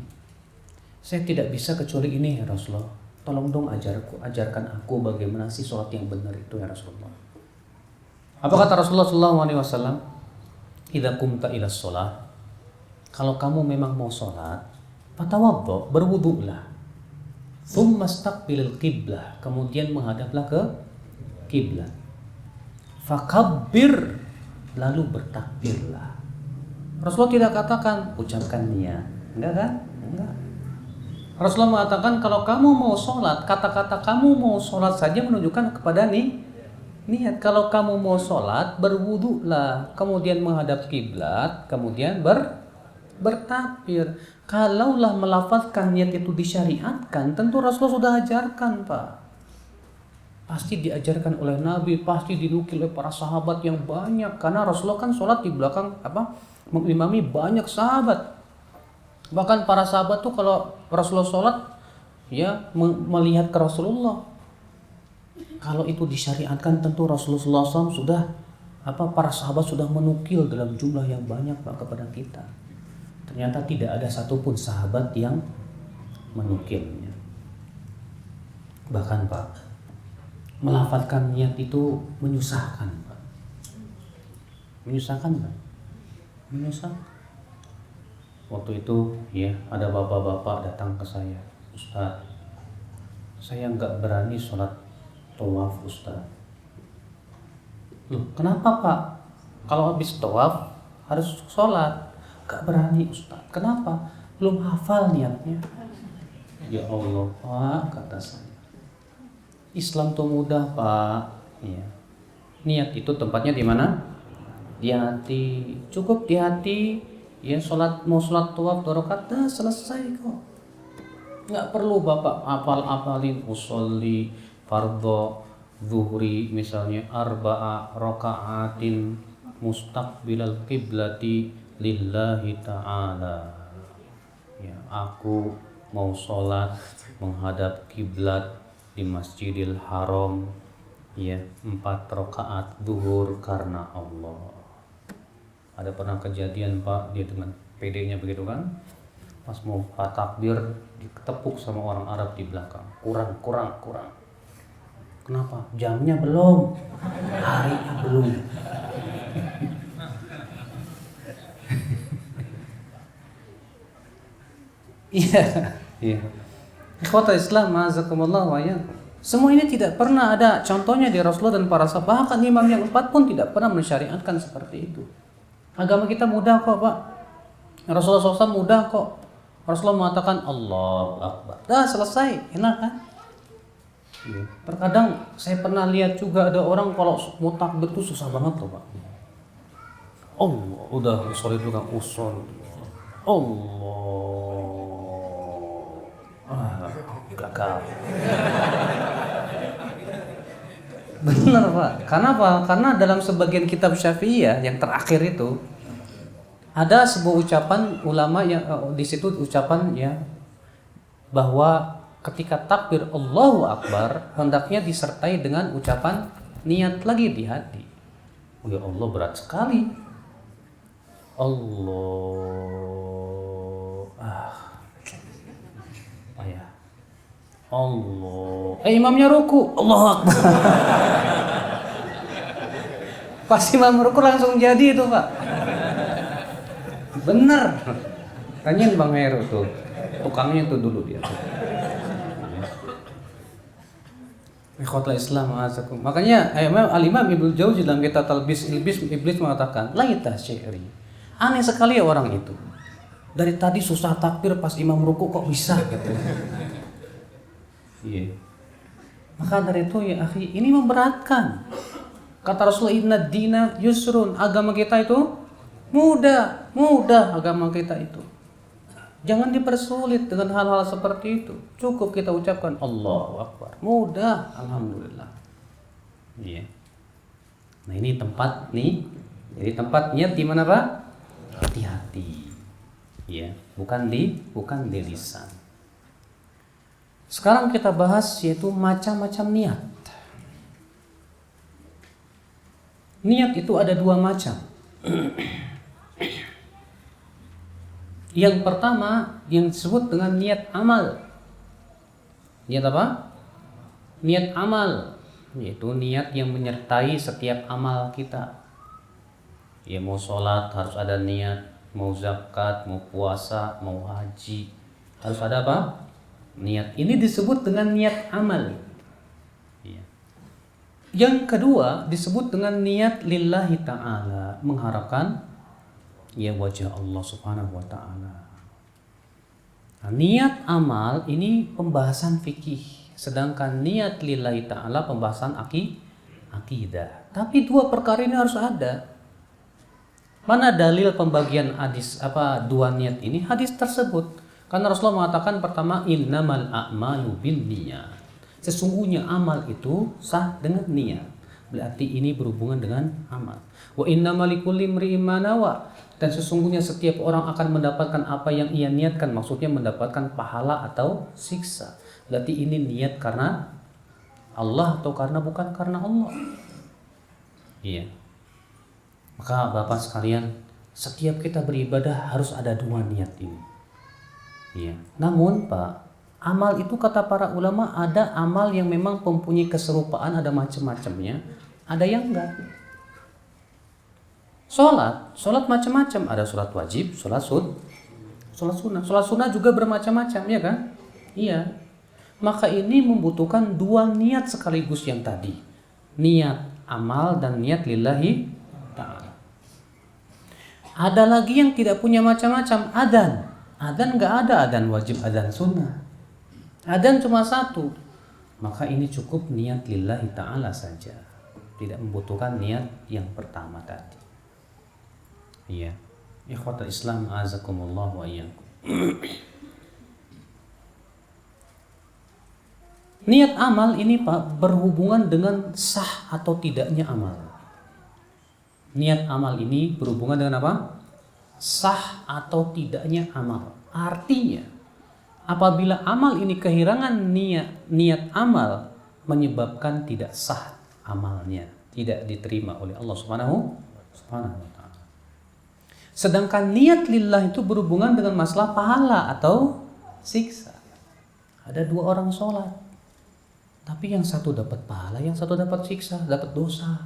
Saya tidak bisa kecuali ini ya Rasulullah. Tolong dong ajarkan aku bagaimana sih sholat yang benar itu ya Rasulullah. Apa kata Rasulullah SAW? Idza qumta ila sholat, kalau kamu memang mau sholat, fatawaddo, berwudulah. Tsumma istaqbilil qiblah, kemudian menghadaplah ke kiblat. Fakabbir, lalu bertakbirlah. Rasulullah tidak katakan ucapkan niat, enggak kan? Enggak. Rasulullah mengatakan kalau kamu mau sholat, kata-kata kamu mau sholat saja menunjukkan kepada niat. Kalau kamu mau sholat, berwudulah, kemudian menghadap kiblat, kemudian bertakbir. Kalaulah melafazkan niat itu disyariatkan, tentu Rasulullah sudah ajarkan Pak. Pasti diajarkan oleh Nabi, pasti dinukil oleh para sahabat yang banyak. Karena Rasulullah kan sholat di belakang mengimami banyak sahabat. Bahkan para sahabat tuh kalau Rasulullah sholat, ya melihat ke Rasulullah. Kalau itu disyariatkan, tentu Rasulullah SAW sudah para sahabat sudah menukil dalam jumlah yang banyak Pak kepada kita. Ternyata tidak ada satupun sahabat yang menukilnya. Bahkan Pak, melafalkan niat itu menyusahkan, Pak. Menyusahkan, Pak. Menyusahkan. Waktu itu ya ada bapak-bapak datang ke saya, Ustaz, saya nggak berani sholat tawaf, Ustaz. Loh, kenapa Pak? Kalau habis tawaf harus sholat. Nggak berani, Ustaz. Kenapa? Belum hafal niatnya. Ya Allah, Pak, kata saya. Islam tuh mudah, Pak. Ya. Niat itu tempatnya di mana? Di hati. Cukup di hati. Ya, mau sholat tawaf 2 rakaat dah selesai kok. Nggak perlu Bapak hafal-hafalin usolli fardhu zuhri misalnya arba'a raka'atin mustaqbilal qiblati lillahi ta'ala. Ya, aku mau sholat menghadap kiblat di Masjidil Haram, ya, 4 rakaat zuhur karena Allah. Ada pernah kejadian Pak, dia dengan PD-nya begitu kan, pas mau takbir ditepuk sama orang Arab di belakang, kurang. Kenapa? Jamnya belum, harinya belum. Iya. Ikhwatal Islam, ma'azakumullah wa iyyakum. Semua ini tidak pernah ada contohnya di Rasulullah dan para sahabat. Bahkan imam yang 4 pun tidak pernah mensyariatkan seperti itu. Agama kita mudah kok, Pak. Rasulullah SAW mudah kok. Rasulullah mengatakan Allahu Akbar. Dah selesai, enak kan? Terkadang saya pernah lihat juga ada orang kalau mau takbir itu susah banget loh, Pak. Allah, udah usul itu kan usul. Allah. Gagal. Benar Pak. Karena apa? Karena dalam sebagian kitab Syafi'iyah yang terakhir itu ada sebuah ucapan ulama yang di situ ucapan ya bahwa ketika takbir Allahu Akbar hendaknya disertai dengan ucapan niat lagi di hati. Oh ya Allah, berat sekali. Allah. Imamnya ruku, Allahu Akbar. Pas imam ruku langsung jadi itu Pak. Bener. Tanyain Bang Heru tuh. Tukangnya tuh dulu dia. Ikhwatul Islam ma'azakum. Makanya Al-Imam Ibnu Jauzi dalam kitab Talbis Iblis mengatakan, "Laita syi'ri." Aneh sekali orang itu. Dari tadi susah takbir pas imam ruku kok bisa gitu. Iya. Maka dari itu ya akhi, ini memberatkan. Kata Rasulullah, "Inna dina yusrun." Agama kita itu mudah agama kita itu. Jangan dipersulit dengan hal-hal seperti itu. Cukup kita ucapkan Allahu Akbar. Mudah, alhamdulillah. Iya. Nah, ini tempat nih. Jadi tempat niat di mana, Pak? Di hati. Iya, bukan di lisan. Sekarang kita bahas yaitu macam-macam niat. Niat itu ada 2 macam. Yang pertama yang disebut dengan niat amal. Niat apa? Niat amal, yaitu niat yang menyertai setiap amal kita. Ya, mau sholat harus ada niat, mau zakat, mau puasa, mau haji, harus ada apa? Niat. Ini disebut dengan niat amal. Ya. Yang kedua disebut dengan niat lillahi ta'ala, mengharapkan ya wajah Allah subhanahu wa ta'ala. Nah, niat amal ini pembahasan fikih, sedangkan niat lillahi ta'ala pembahasan akidah. Tapi 2 perkara ini harus ada. Mana dalil pembagian hadis 2 niat ini? Hadis tersebut. Karena Rasulullah mengatakan pertama, innamal a'malu binniyat. Sesungguhnya amal itu sah dengan niat. Berarti ini berhubungan dengan amal. Wa innamal likulli imri'in ma nawa. Dan sesungguhnya setiap orang akan mendapatkan apa yang ia niatkan. Maksudnya mendapatkan pahala atau siksa. Berarti ini niat karena Allah atau karena bukan karena Allah. Iya. Maka Bapak sekalian, setiap kita beribadah harus ada 2 niat ini. Iya. Namun Pak, Amal itu kata para ulama ada amal yang memang mempunyai keserupaan, ada macam-macamnya, ada yang enggak. Sholat macam-macam, ada sholat wajib, sholat sunnah. Sholat sunnah juga bermacam-macam, ya kan? Iya. Maka ini membutuhkan dua niat sekaligus yang tadi. Niat amal dan niat lillahi ta'ala. Ada lagi yang tidak punya macam-macam, adzan. Adzan enggak ada adzan wajib, adzan sunnah. Adzan cuma satu. Maka ini cukup niat lillahi ta'ala saja. Tidak membutuhkan niat yang pertama tadi. Iya. Ikhwatul Islam azakumullah wa iyyakum. Niat amal ini Pak berhubungan dengan sah atau tidaknya amal. Niat amal ini berhubungan dengan apa? Sah atau tidaknya amal. Artinya apabila amal ini kehilangan niat amal menyebabkan tidak sah amalnya, tidak diterima oleh Allah Subhanahu wa taala. Sedangkan niat lillah itu berhubungan dengan masalah pahala atau siksa. Ada dua orang sholat, tapi yang satu dapat pahala, yang satu dapat siksa, dapat dosa.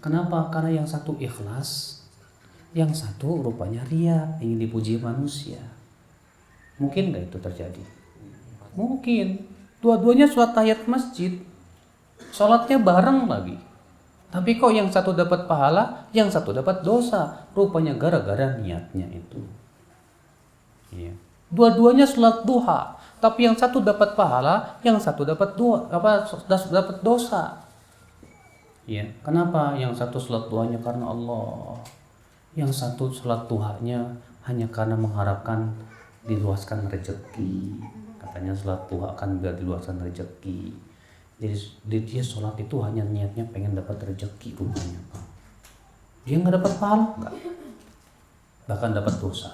Kenapa? Karena yang satu ikhlas, yang satu rupanya riya, ingin dipuji manusia. Mungkin nggak itu terjadi? Mungkin. Dua-duanya sholat tahiyat masjid, sholatnya bareng lagi. Tapi kok yang satu dapat pahala, yang satu dapat dosa. Rupanya gara-gara niatnya itu. Iya. Dua-duanya sholat duha, tapi yang satu dapat pahala, yang satu dapat dosa. Iya. Kenapa? Yang satu sholat duhanya karena Allah, yang satu sholat duhanya hanya karena mengharapkan diluaskan rezeki. Katanya sholat duha akan biar diluaskan rezeki. Jadi dia sholat itu hanya niatnya pengen dapat rezeki rupanya Pak. Dia nggak dapat pahala, nggak, bahkan dapat dosa.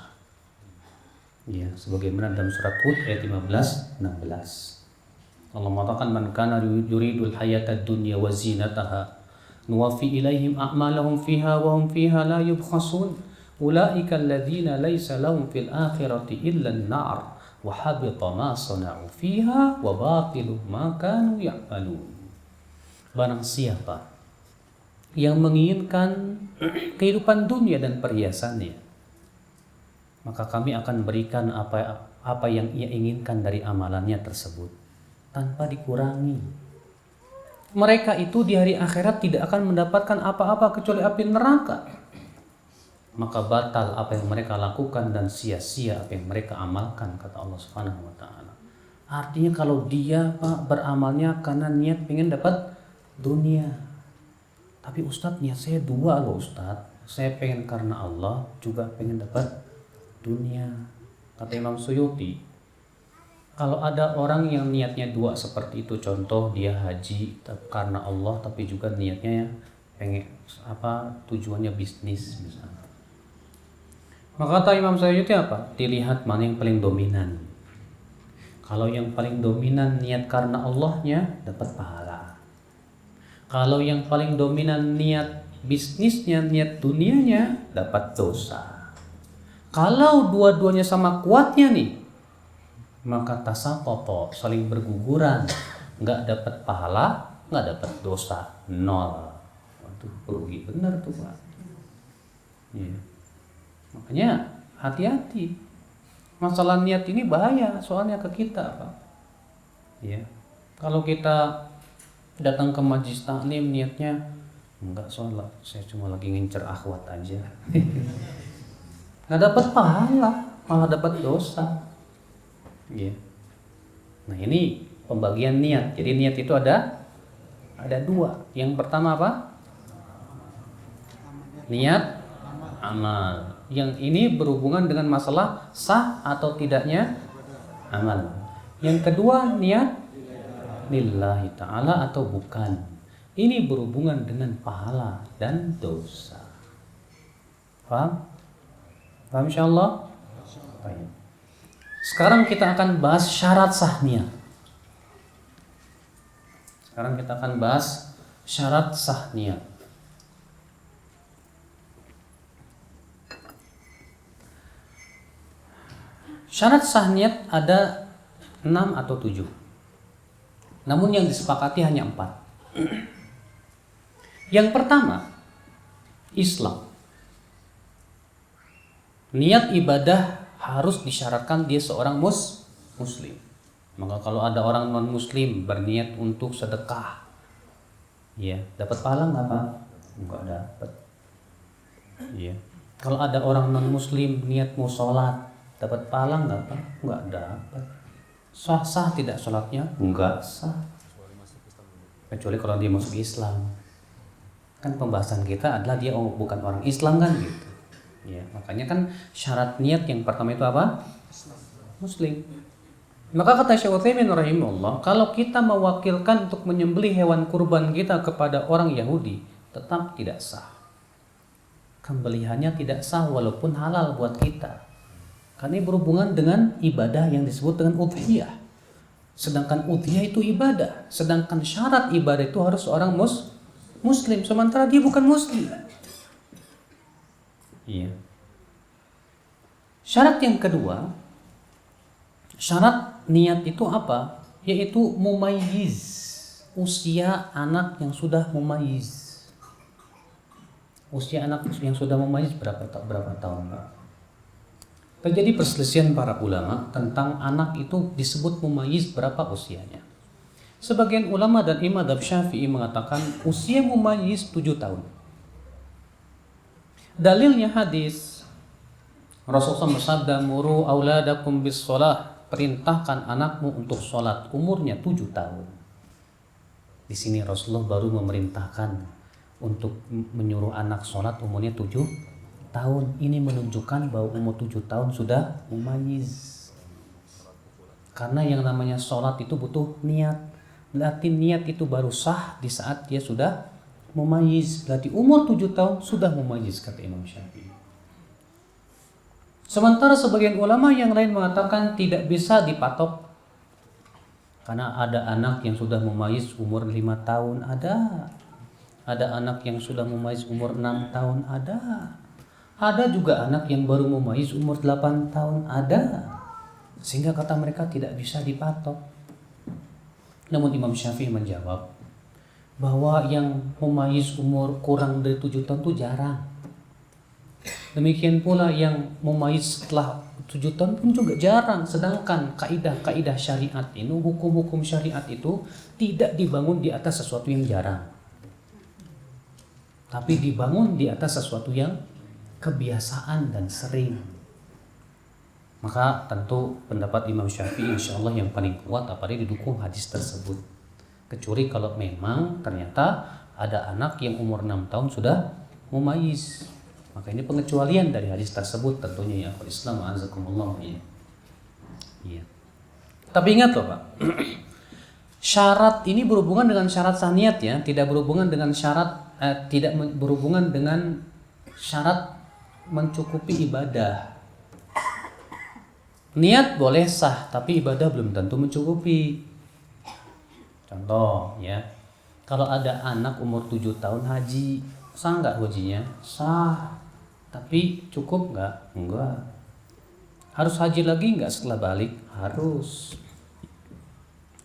Ya, sebagaimana dalam surat Hud ayat 15-16. Allah mengatakan man kana yuridul hayatad dunya wa zinataha nuwaffi ilaihim a'malahum fiha wa hum fiha la yubkhasun ulaika alladzina laysa lahum fil akhirati illa an-nar wa habita ma sana'u fiha wa batilu ma kanu ya'malun. Barang siapa yang menginginkan kehidupan dunia dan perhiasannya, maka kami akan berikan apa yang ia inginkan dari amalannya tersebut tanpa dikurangi. Mereka itu di hari akhirat tidak akan mendapatkan apa-apa kecuali api neraka. Maka batal apa yang mereka lakukan dan sia-sia apa yang mereka amalkan, kata Allah Subhanahu wa taala. Artinya kalau dia Pak beramalnya karena niat pengen dapat dunia. Tapi Ustadz, niat saya dua loh Ustadz. Saya pengen karena Allah, juga pengen dapat dunia. Kata Imam Suyuti, kalau ada orang yang niatnya dua seperti itu, contoh dia haji karena Allah tapi juga niatnya pengen tujuannya bisnis misalnya. Maka kata Imam Suyuti apa? Dilihat mana yang paling dominan. Kalau yang paling dominan niat karena Allahnya dapat pahala. Kalau yang paling dominan niat bisnisnya, niat dunianya dapat dosa. Kalau dua-duanya sama kuatnya nih, maka tasapopo, saling berguguran, nggak dapat pahala, nggak dapat dosa, nol. Waduh, rugi bener tuh Pak. Yeah. Makanya hati-hati. Masalah niat ini bahaya soalnya ke kita Pak. Ya. Kalau kita datang ke majlis taklim niatnya enggak sholat, saya cuma lagi ngincer akhwat aja. Nggak dapat pahala, malah dapat dosa. Ya. Nah ini pembagian niat. Jadi niat itu ada dua. Yang pertama apa? Niat amal. Yang ini berhubungan dengan masalah sah atau tidaknya amal. Yang kedua niat lillahi ta'ala atau bukan. Ini berhubungan dengan pahala dan dosa. Paham? Paham insyaallah? Baik. Sekarang kita akan bahas syarat sah niat. Sekarang kita akan bahas syarat sah niat. Syarat sah niat ada 6 atau 7. Namun yang disepakati hanya 4. Yang pertama, Islam. Niat ibadah harus disyaratkan dia seorang muslim. Maka kalau ada orang non muslim berniat untuk sedekah, ya dapat pahala nggak Pak? Nggak dapat. Ya. Kalau ada orang non muslim niat mau sholat, dapat pahala nggak Pak? Nggak dapat. Sah tidak sholatnya? Nggak sah. Kecuali kalau dia masuk Islam. Kan pembahasan kita adalah dia bukan orang Islam kan gitu. Ya, makanya kan syarat niat yang pertama itu apa? Muslim. Maka kata Syekh Utsaimin rahimahullah, kalau kita mewakilkan untuk menyembelih hewan kurban kita kepada orang Yahudi, tetap tidak sah. Kembeliannya tidak sah walaupun halal buat kita. Karena ini berhubungan dengan ibadah yang disebut dengan udhiyah. Sedangkan udhiyah itu ibadah. Sedangkan syarat ibadah itu harus seorang muslim. Sementara dia bukan muslim. Iya. Syarat yang kedua, syarat niat itu apa? Yaitu mumayyiz, usia anak yang sudah mumayyiz. Usia anak yang sudah mumayyiz berapa tahun, Pak? Terjadi perselisihan para ulama tentang anak itu disebut mumayyiz berapa usianya. Sebagian ulama dan imam madzhab Syafi'i mengatakan usia mumayyiz 7 tahun. Dalilnya hadis Rasulullah bersabda, "Muru auladakum bis shalah." Perintahkan anakmu untuk sholat, umurnya 7 tahun. Di sini Rasulullah baru memerintahkan untuk menyuruh anak sholat umurnya 7 tahun. Ini menunjukkan bahwa umur 7 tahun sudah mumayyiz. Karena yang namanya sholat itu butuh niat. Berarti niat itu baru sah di saat dia sudah mumayyiz. Berarti umur 7 tahun sudah mumayyiz, kata Imam Syafi'i. Sementara sebagian ulama yang lain mengatakan tidak bisa dipatok. Karena ada anak yang sudah mumayyiz umur 5 tahun ada. Ada anak yang sudah mumayyiz umur 6 tahun ada. Ada juga anak yang baru mumayyiz umur 8 tahun ada. Sehingga kata mereka tidak bisa dipatok. Namun Imam Syafi'i menjawab bahwa yang mumayyiz umur kurang dari 7 tahun itu jarang. Demikian pula yang mumayyiz setelah 7 tahun pun juga jarang. Sedangkan kaidah-kaidah syariat ini, hukum-hukum syariat itu tidak dibangun di atas sesuatu yang jarang, tapi dibangun di atas sesuatu yang kebiasaan dan sering. Maka tentu pendapat Imam Syafi'i insya Allah yang paling kuat, apalagi didukung hadis tersebut. Kecuali kalau memang ternyata ada anak yang umur 6 tahun sudah mumayyiz. Maka ini pengecualian dari hadis tersebut tentunya ya Islam azakumullah ya. Iya. Tapi ingat loh Pak, syarat ini berhubungan dengan syarat sah niat ya, tidak berhubungan dengan syarat berhubungan dengan syarat mencukupi ibadah. Niat boleh sah, tapi ibadah belum tentu mencukupi. Contoh ya, kalau ada anak umur 7 tahun haji, sah nggak hajinya? Sah. Tapi cukup nggak? Enggak. Harus haji lagi nggak setelah balik? Harus.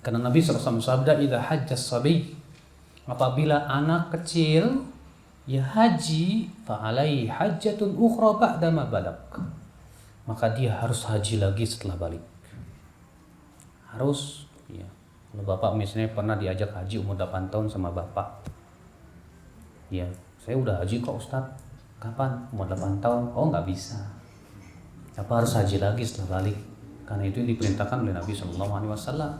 Karena Nabi SAW bersabda, "Idza hajjas sabi." Apabila anak kecil ya haji, fa alaihi hajjatun ukhra ba'da ma balag. Maka dia harus haji lagi setelah balik. Harus ya. Kalau bapak misalnya pernah diajak haji umur 8 tahun sama bapak. Ya, saya udah haji kok Ustadz. Kapan? Umur 8 tahun. Oh nggak bisa. Apa harus haji lagi setelah balik? Karena itu yang diperintahkan oleh Nabi SAW.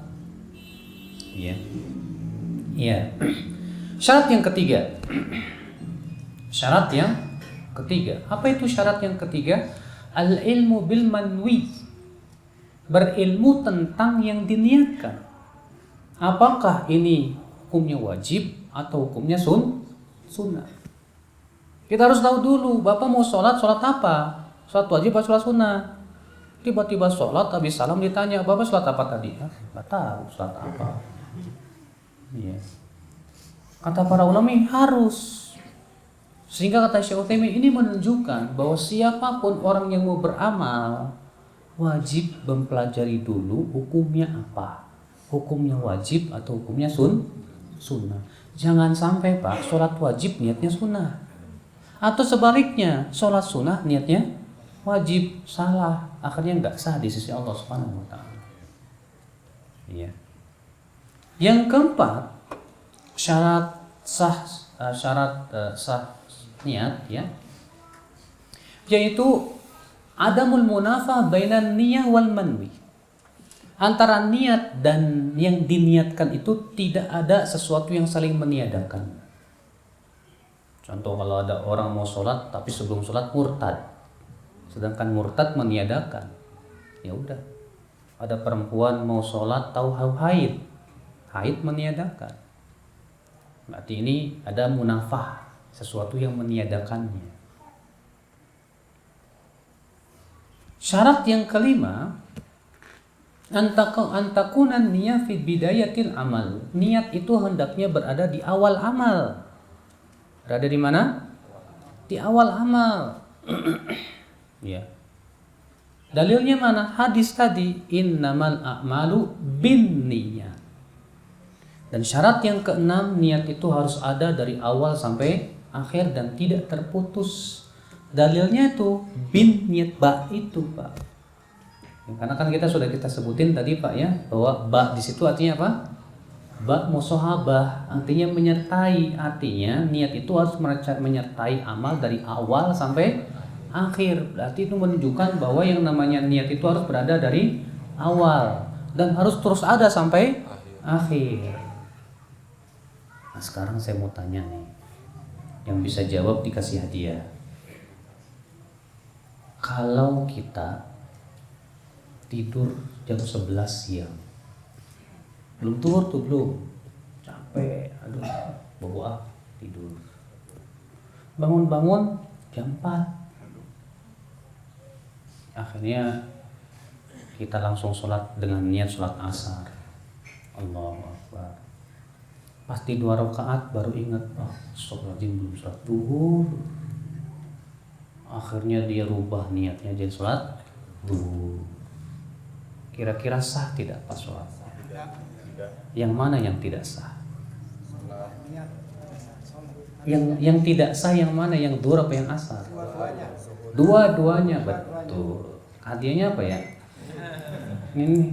Iya. Iya. Syarat yang ketiga. Syarat yang ketiga. Apa itu syarat yang ketiga? Al-ilmu bil manwi. Berilmu tentang yang diniatkan. Apakah ini hukumnya wajib atau hukumnya sunnah? Kita harus tahu dulu, Bapak mau sholat apa? Sholat wajib atau sholat sunnah? Tiba-tiba sholat, habis salam ditanya, Bapak sholat apa tadi? Nggak tahu sholat apa. Iya. Kata para ulama harus. Sehingga kata Syekh Utsaimin ini menunjukkan bahwa siapapun orang yang mau beramal, wajib mempelajari dulu hukumnya apa. Hukumnya wajib atau hukumnya sunnah. Jangan sampai Pak, sholat wajib niatnya sunnah. Atau sebaliknya, sholat sunnah niatnya wajib. Salah, akhirnya nggak sah di sisi Allah Subhanahu wa Ta'ala. Ya. Yang keempat, syarat sah niat, ya, yaitu adamul munafah bainan niyah wal manwi. Antara niat dan yang diniatkan itu tidak ada sesuatu yang saling meniadakan. Contoh, kalau ada orang mau sholat tapi sebelum sholat murtad, sedangkan murtad meniadakan, ya udah. Ada perempuan mau sholat tahu haid meniadakan, berarti ini ada munafah, sesuatu yang meniadakannya. Syarat yang kelima, antakunan niyah fi bidayatil amal. Niat itu hendaknya berada di awal amal. Berada di mana? Di awal amal. Ya. Dalilnya mana? Hadis tadi, innamal a'malu binniyat. Dan syarat yang keenam, niat itu harus ada dari awal sampai akhir dan tidak terputus. Dalilnya itu bin niat ba itu, Pak. Ya, karena kan kita sebutin tadi, Pak, ya, bahwa ba di situ artinya apa? Ba musahabah, artinya menyertai. Artinya niat itu harus menyertai amal dari awal sampai akhir. Berarti itu menunjukkan bahwa yang namanya niat itu harus berada dari awal dan harus terus ada sampai akhir. Nah, sekarang saya mau tanya nih, yang bisa jawab dikasih hadiah. Kalau kita tidur jam 11 siang, belum capek, aduh, bawa tidur, bangun jam 4, akhirnya kita langsung sholat dengan niat sholat asar. Allahu Akbar. Pasti 2 rakaat baru ingat, astagfirullahaladzim, belum sholat duhur. Akhirnya dia rubah niatnya jadi sholat duhur. Kira-kira sah tidak pas sholat? Yang mana yang tidak sah? Yang tidak sah yang mana? Yang duhur apa yang asar? Dua-duanya, betul. Hadiahnya apa ya? Ini.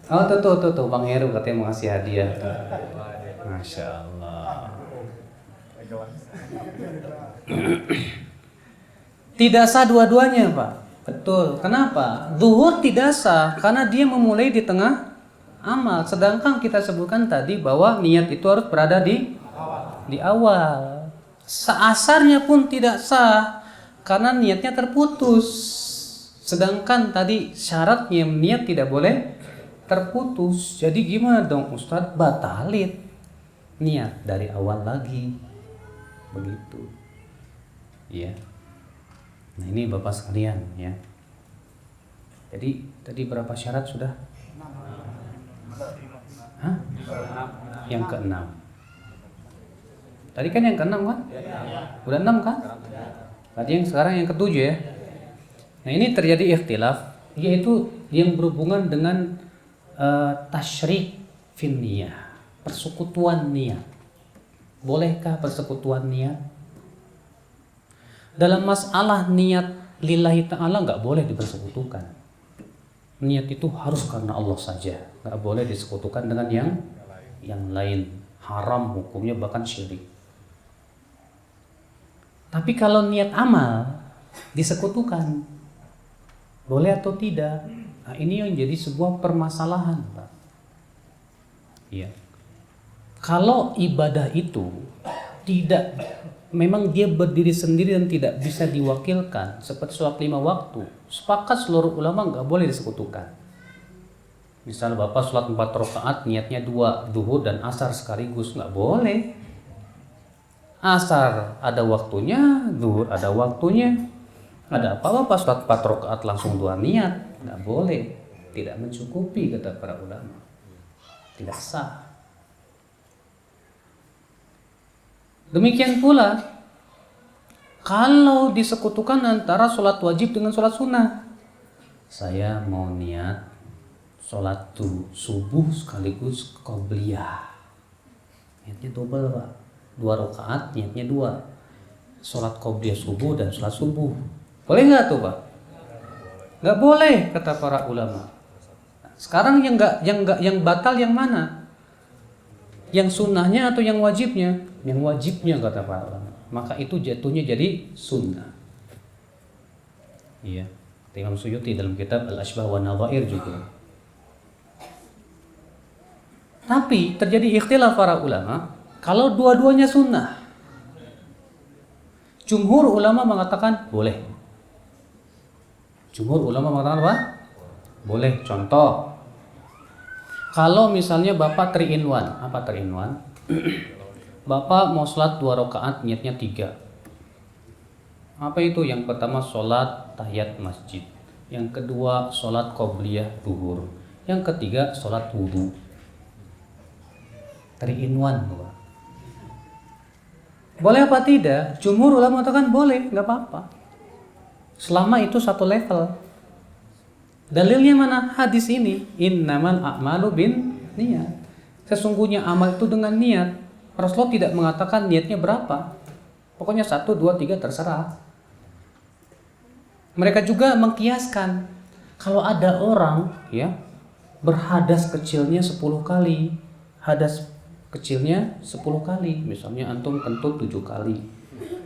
Oh, tuh Bang Heru katanya mau ngasih hadiah. Masya Allah. Tidak sah dua-duanya, Pak. Betul. Kenapa? Zuhur tidak sah karena dia memulai di tengah amal. Sedangkan kita sebutkan tadi bahwa niat itu harus berada di awal. Seasarnya pun tidak sah karena niatnya terputus. Sedangkan tadi syaratnya niat tidak boleh terputus. Jadi gimana dong Ustadz? Batalin niat dari awal lagi. Begitu. Ya. Nah, ini Bapak sekalian, ya. Jadi tadi berapa syarat sudah? Hah? Yang keenam. Tadi kan yang keenam kan? Udah 6 kan? Berarti yang sekarang yang ketujuh, ya. Nah, ini terjadi ikhtilaf, yaitu yang berhubungan dengan tasyrik fin niyah, persekutuan niat. Bolehkah persekutuan niat? Dalam masalah niat lillahi ta'ala nggak boleh dipersekutukan. Niat itu harus karena Allah saja, nggak boleh disekutukan dengan yang lain. Haram hukumnya, bahkan syirik. Tapi kalau niat amal disekutukan, boleh atau tidak? Nah, ini yang jadi sebuah permasalahan, Pak. Iya. Kalau ibadah itu tidak, memang dia berdiri sendiri dan tidak bisa diwakilkan, seperti sholat 5 waktu, sepakat seluruh ulama nggak boleh disekutukan. Misal Bapak sholat 4 rakaat, niatnya 2 duhur dan asar sekaligus, nggak boleh. Asar ada waktunya, duhur ada waktunya. Ada apa Bapak sholat 4 rakaat langsung 2 niat? Nggak boleh, tidak mencukupi kata para ulama, tidak sah. Demikian pula Kalau disekutukan antara sholat wajib dengan sholat sunnah, saya mau niat sholat subuh sekaligus qobliyah, niatnya double Pak, 2 rakaat niatnya 2, sholat qobliyah subuh dan sholat subuh, boleh nggak tuh Pak? Nggak boleh kata para ulama. Sekarang yang batal yang mana? Yang sunnahnya atau yang wajibnya? Yang wajibnya kata para ulama. Maka itu jatuhnya jadi sunnah. Iya. Imam Suyuti dalam kitab Al-Ashbah wa Nadhair juga. Tapi terjadi ikhtilaf para ulama kalau dua-duanya sunnah. Jumhur ulama mengatakan boleh. Jumhur ulama mengatakan apa? Boleh. Contoh, kalau misalnya Bapak 3 in 1, apa 3 in 1? Bapak mau sholat 2 rakaat niatnya 3. Apa itu? Yang pertama sholat tahiyat masjid, yang kedua sholat qobliyah duhur, yang ketiga sholat wudu. 3 in 1 Bapak. Boleh apa tidak? Jumhur ulama mengatakan boleh, nggak apa-apa. Selama itu satu level. Dalilnya mana? Hadis ini, innamal a'malu bin niat. Sesungguhnya amal itu dengan niat. Rasulullah tidak mengatakan niatnya berapa. Pokoknya 1, 2, 3 terserah. Mereka juga mengkiaskan kalau ada orang ya berhadas kecilnya 10 kali, hadas kecilnya 10 kali. Misalnya antum kentut 7 kali,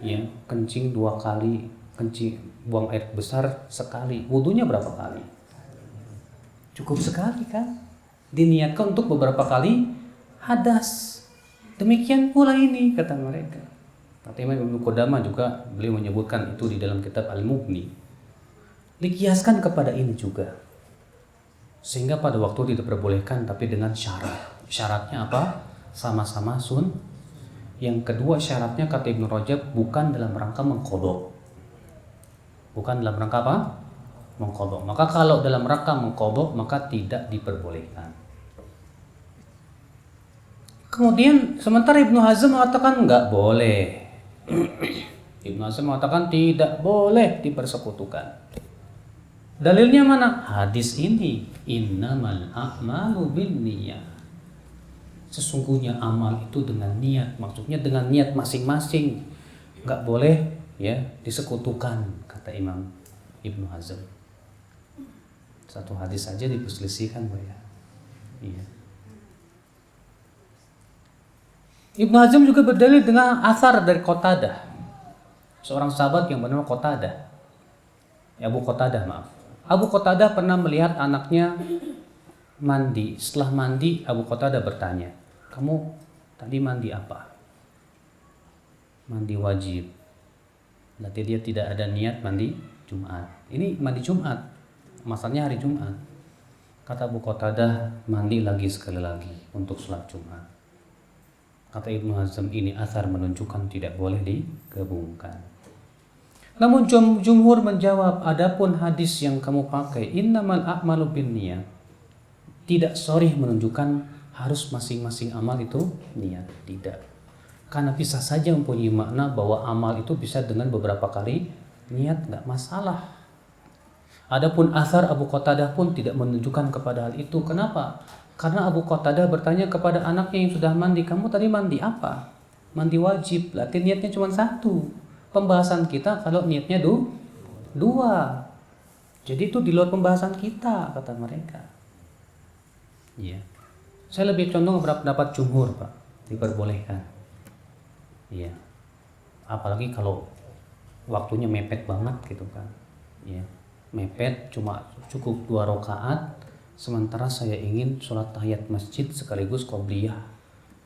ya, kencing 2 kali, kencing buang air besar sekali. Wudunya berapa kali? Cukup sekali kan? Diniatkan untuk beberapa kali hadas. Demikian pula ini kata mereka. Kata Imam Ibnu Qudamah juga, beliau menyebutkan itu di dalam kitab Al-Mughni. Dikiaskan kepada ini juga. Sehingga pada waktu diperbolehkan tapi dengan syarat. Syaratnya apa? Sama-sama Yang kedua syaratnya kata Ibnu Rajab bukan dalam rangka mengqadha. Bukan dalam rangka apa? Mengqadha. Maka kalau dalam rangka mengqadha maka tidak diperbolehkan. Kemudian sementara Ibnu Hazm mengatakan enggak boleh. Ibnu Hazm mengatakan tidak boleh dipersekutukan. Dalilnya mana? Hadis ini, innamal a'malu binniyah. Sesungguhnya amal itu dengan niat, maksudnya dengan niat masing-masing. Enggak boleh ya disekutukan kata Imam Ibnu Hazm. Satu hadis saja diperselisihkan Pak ya. Iya. Ibnu Hazm juga berdalil dengan asar dari Qatadah, seorang sahabat yang bernama Qatadah. Abu Qatadah, maaf. Abu Qatadah pernah melihat anaknya mandi. Setelah mandi, Abu Qatadah bertanya, "Kamu tadi mandi apa?" "Mandi wajib." Berarti dia tidak ada niat mandi Jumat. Ini mandi Jumat, masalahnya hari Jumat. Kata Abu Qatadah, "Mandi lagi sekali lagi untuk sholat Jumat." Kata Ibnu Hazm, ini athar menunjukkan tidak boleh digabungkan. Namun jumhur menjawab, adapun hadis yang kamu pakai, innamal a'malu binniyat, tidak sharih menunjukkan harus masing-masing amal itu niat, tidak. Karena bisa saja mempunyai makna bahwa amal itu bisa dengan beberapa kali niat, nggak masalah. Adapun athar Abu Qatadah pun tidak menunjukkan kepada hal itu. Kenapa? Karena Abu Qatadah bertanya kepada anaknya yang sudah mandi, "Kamu tadi mandi apa?" "Mandi wajib." Berarti niatnya cuma 1. Pembahasan kita kalau niatnya 2. Jadi itu di luar pembahasan kita kata mereka. Iya. Saya lebih condong kepada pendapat jumhur Pak, diperbolehkan. Iya. Apalagi kalau waktunya mepet banget gitu kan. Iya. Mepet cuma cukup 2 rakaat. Sementara saya ingin sholat tahiyat masjid sekaligus qobliyah,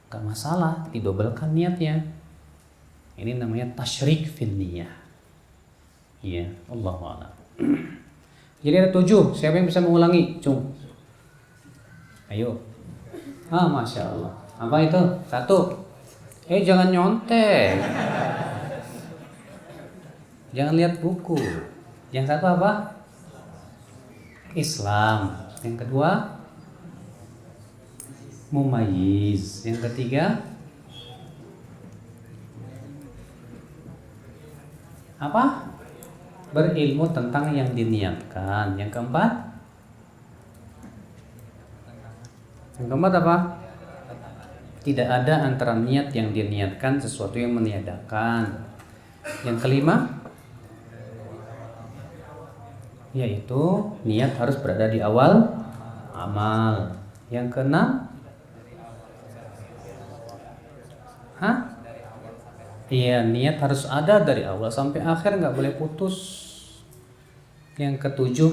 gak masalah, didobelkan niatnya. Ini namanya tasyrik fil niyah. Iya, Allahu a'lam. Jadi ada 7. Siapa yang bisa mengulangi? Cung. Ayo. Masya Allah. Apa itu? 1. Jangan nyontek. Jangan lihat buku. Yang 1 apa? Islam. Yang kedua, mumayyiz. Yang ketiga, Apa? Berilmu tentang yang diniatkan. Yang keempat? Yang keempat apa? Tidak ada antara niat yang diniatkan sesuatu yang meniadakan. Yang kelima, yaitu niat harus berada di awal amal. Yang keenam, iya, niat harus ada dari awal sampai akhir, nggak boleh putus. Yang ketujuh,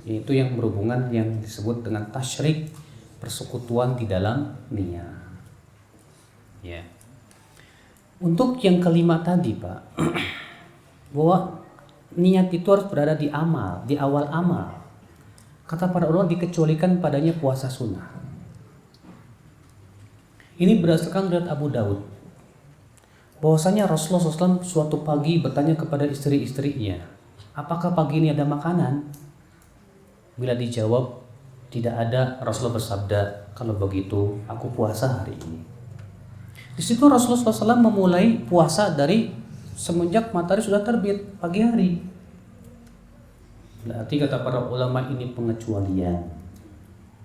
yaitu yang berhubungan yang disebut dengan tasyrik, persekutuan di dalam niat. Ya. Untuk yang kelima tadi, Pak, bahwa niat itu harus berada di amal, di awal amal. Kata para ulama dikecualikan padanya puasa sunnah. Ini berdasarkan riwayat Abu Daud. Bahwasanya Rasulullah SAW suatu pagi bertanya kepada istri-istrinya, apakah pagi ini ada makanan? Bila dijawab tidak ada, Rasulullah bersabda, kalau begitu aku puasa hari ini. Di situ Rasulullah SAW memulai puasa dari semenjak matahari sudah terbit pagi hari. Berarti kata para ulama ini pengecualian.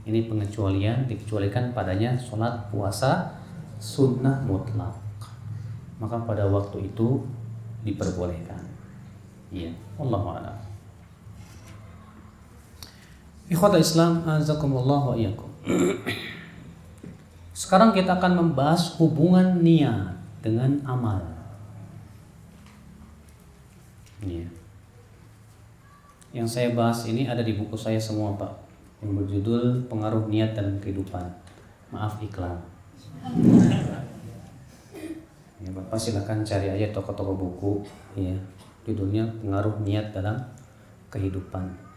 Ini pengecualian, dikecualikan padanya sholat puasa sunnah mutlak. Maka pada waktu itu diperbolehkan. Iya, wallahu a'lam. Ikhwatul Islam, azakumullah wa iyyakum. Sekarang kita akan membahas hubungan niat dengan amal. Iya. Yang saya bahas ini ada di buku saya semua, Pak, yang berjudul Pengaruh Niat dan Kehidupan. Maaf iklan. Ya, Bapak silakan cari aja toko-toko buku, ya. Judulnya Pengaruh Niat dalam Kehidupan.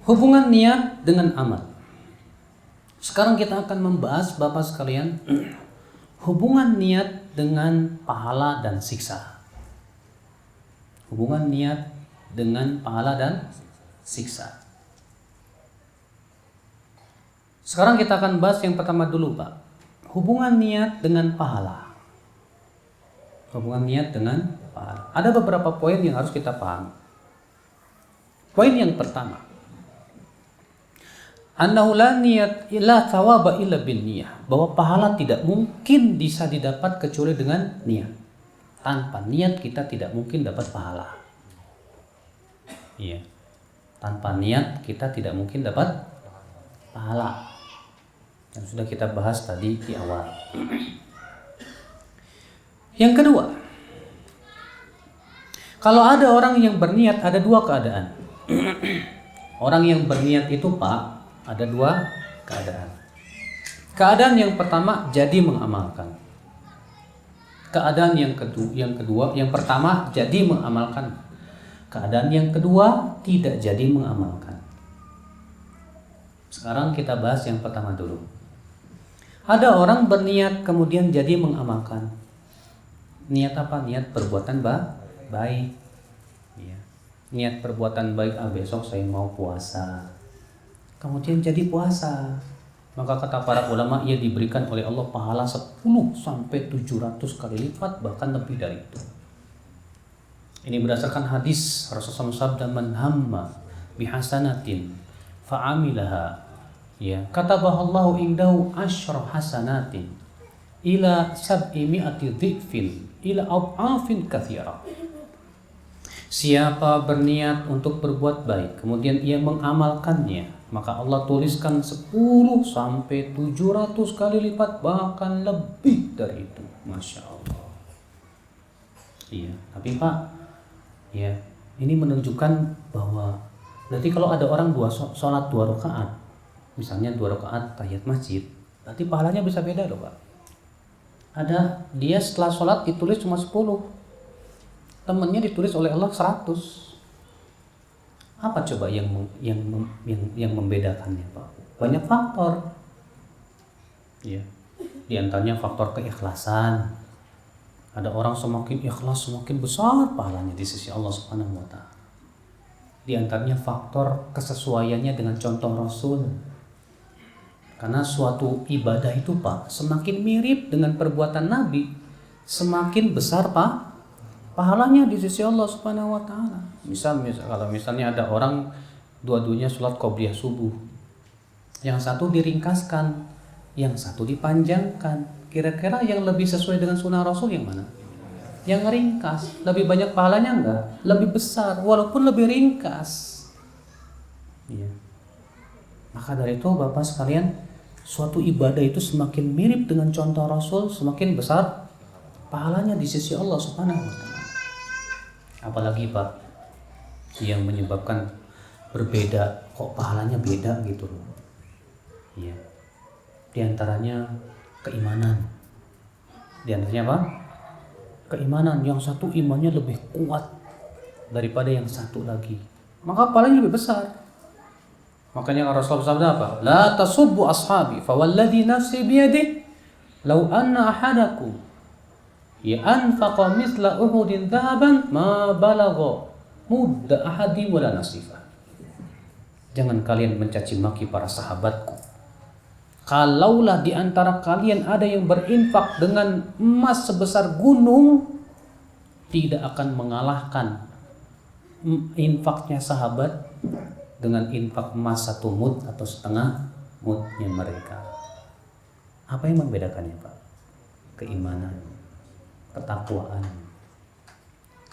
Hubungan niat dengan amal. Sekarang kita akan membahas, Bapak sekalian, hubungan niat dengan pahala dan siksa. Hubungan niat dengan pahala dan siksa. Sekarang kita akan bahas yang pertama dulu, Pak. Hubungan niat dengan pahala. Hubungan niat dengan pahala. Ada beberapa poin yang harus kita pahami. Poin yang pertama, annahu la niyat illa thawaba illa bin niyah, bahwa pahala tidak mungkin bisa didapat kecuali dengan niat. Tanpa niat kita tidak mungkin dapat pahala. Iya. Tanpa niat kita tidak mungkin dapat pahala. Yang sudah kita bahas tadi di awal. Yang kedua, kalau ada orang yang berniat, ada dua keadaan. Orang yang berniat itu, Pak, ada dua keadaan. Keadaan yang pertama jadi mengamalkan. Keadaan yang pertama jadi mengamalkan. Keadaan yang kedua tidak jadi mengamalkan. Sekarang kita bahas yang pertama dulu. Ada orang berniat kemudian jadi mengamalkan. Niat apa? Niat perbuatan baik. Ya. Niat perbuatan baik, besok saya mau puasa. Kemudian jadi puasa. Maka kata para ulama, ia diberikan oleh Allah pahala 10 sampai 700 kali lipat, bahkan lebih dari itu. Ini berdasarkan hadis Rasulullah SAW, man hamma bihasanatin fa'amilaha, ya, katabahallahu indahu asyra hasanatin ila 700 dhifin ila ad'afin katsira. Siapa berniat untuk berbuat baik kemudian ia mengamalkannya, maka Allah tuliskan 10 sampai 700 kali lipat, bahkan lebih dari itu. Masya Allah. Iya, tapi Pak, ya, ini menunjukkan bahwa berarti kalau ada orang sholat 2 rakaat, misalnya 2 rakaat tahiyat masjid, berarti pahalanya bisa beda loh, Pak. Ada dia setelah sholat ditulis cuma 10, temennya ditulis oleh Allah 100. Apa coba yang membedakannya, Pak? Banyak faktor. Ya. Di antaranya faktor keikhlasan. Ada orang semakin ikhlas semakin besar pahalanya di sisi Allah Subhanahu wa taala. Di antaranya faktor kesesuaiannya dengan contoh Rasul. Karena suatu ibadah itu Pak, semakin mirip dengan perbuatan Nabi, semakin besar Pak pahalanya di sisi Allah Subhanahu wa taala. Kalau misalnya ada orang dua-duanya sholat qobliyah subuh. Yang satu diringkaskan, yang satu dipanjangkan. Kira-kira yang lebih sesuai dengan sunnah Rasul yang mana? Yang ringkas. Lebih banyak pahalanya enggak? Lebih besar, walaupun lebih ringkas. Iya. Maka dari itu Bapak sekalian, suatu ibadah itu semakin mirip dengan contoh Rasul, semakin besar pahalanya di sisi Allah Subhanahu wa taala. Apalagi Pak, yang menyebabkan berbeda, kok pahalanya beda gitu loh. Iya. Di antaranya keimanan. Di antaranya apa? Keimanan. Yang satu imannya lebih kuat daripada yang satu lagi, maka pahalanya lebih besar. Makanya Rasulullah bersabda apa? La tasubbu ashabi fa walladhi nafsi biyadihi law anna ahadakum ya anfaqa mithla uhudin dhahaban ma balagha mudda ahadi wala nasifa. Jangan kalian mencaci maki para sahabatku. Kalaulah di antara kalian ada yang berinfak dengan emas sebesar gunung, tidak akan mengalahkan infaknya sahabat dengan infak emas 1 mud atau setengah mudnya mereka. Apa yang membedakannya Pak? Keimanan, ketakwaan,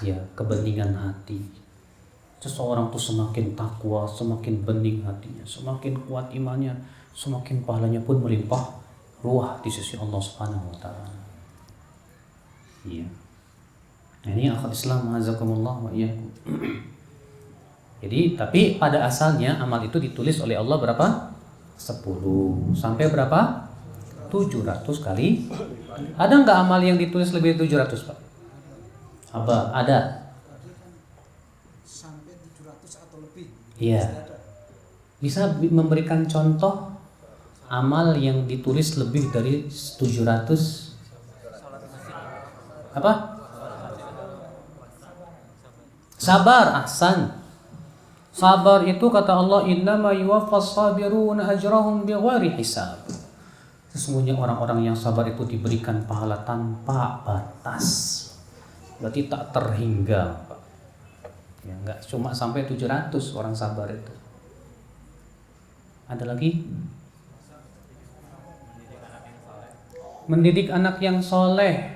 ya, kebeningan hati. Seseorang tuh semakin takwa, semakin bening hatinya, semakin kuat imannya, semakin pahalanya pun melimpah ruah di sisi Allah Subhanahu wa taala. Iya. Nah, ini akal Islam azakumullah wa iyyakum. Jadi, tapi pada asalnya amal itu ditulis oleh Allah berapa? 10 sampai berapa? 700 kali. Ada nggak amal yang ditulis lebih dari 700 Pak? Apa? Ada? Sampai 700 atau lebih. Iya. Bisa memberikan contoh amal yang ditulis lebih dari 700? Apa? Sabar, ahsan. Sabar itu kata Allah, innama yuwaffas sabiruna ajrahum bighairi hisab. Sesungguhnya orang-orang yang sabar itu diberikan pahala tanpa batas. Berarti tak terhingga, Pak. Ya, enggak cuma sampai 700 orang sabar itu. Ada lagi? Mendidik anak yang soleh.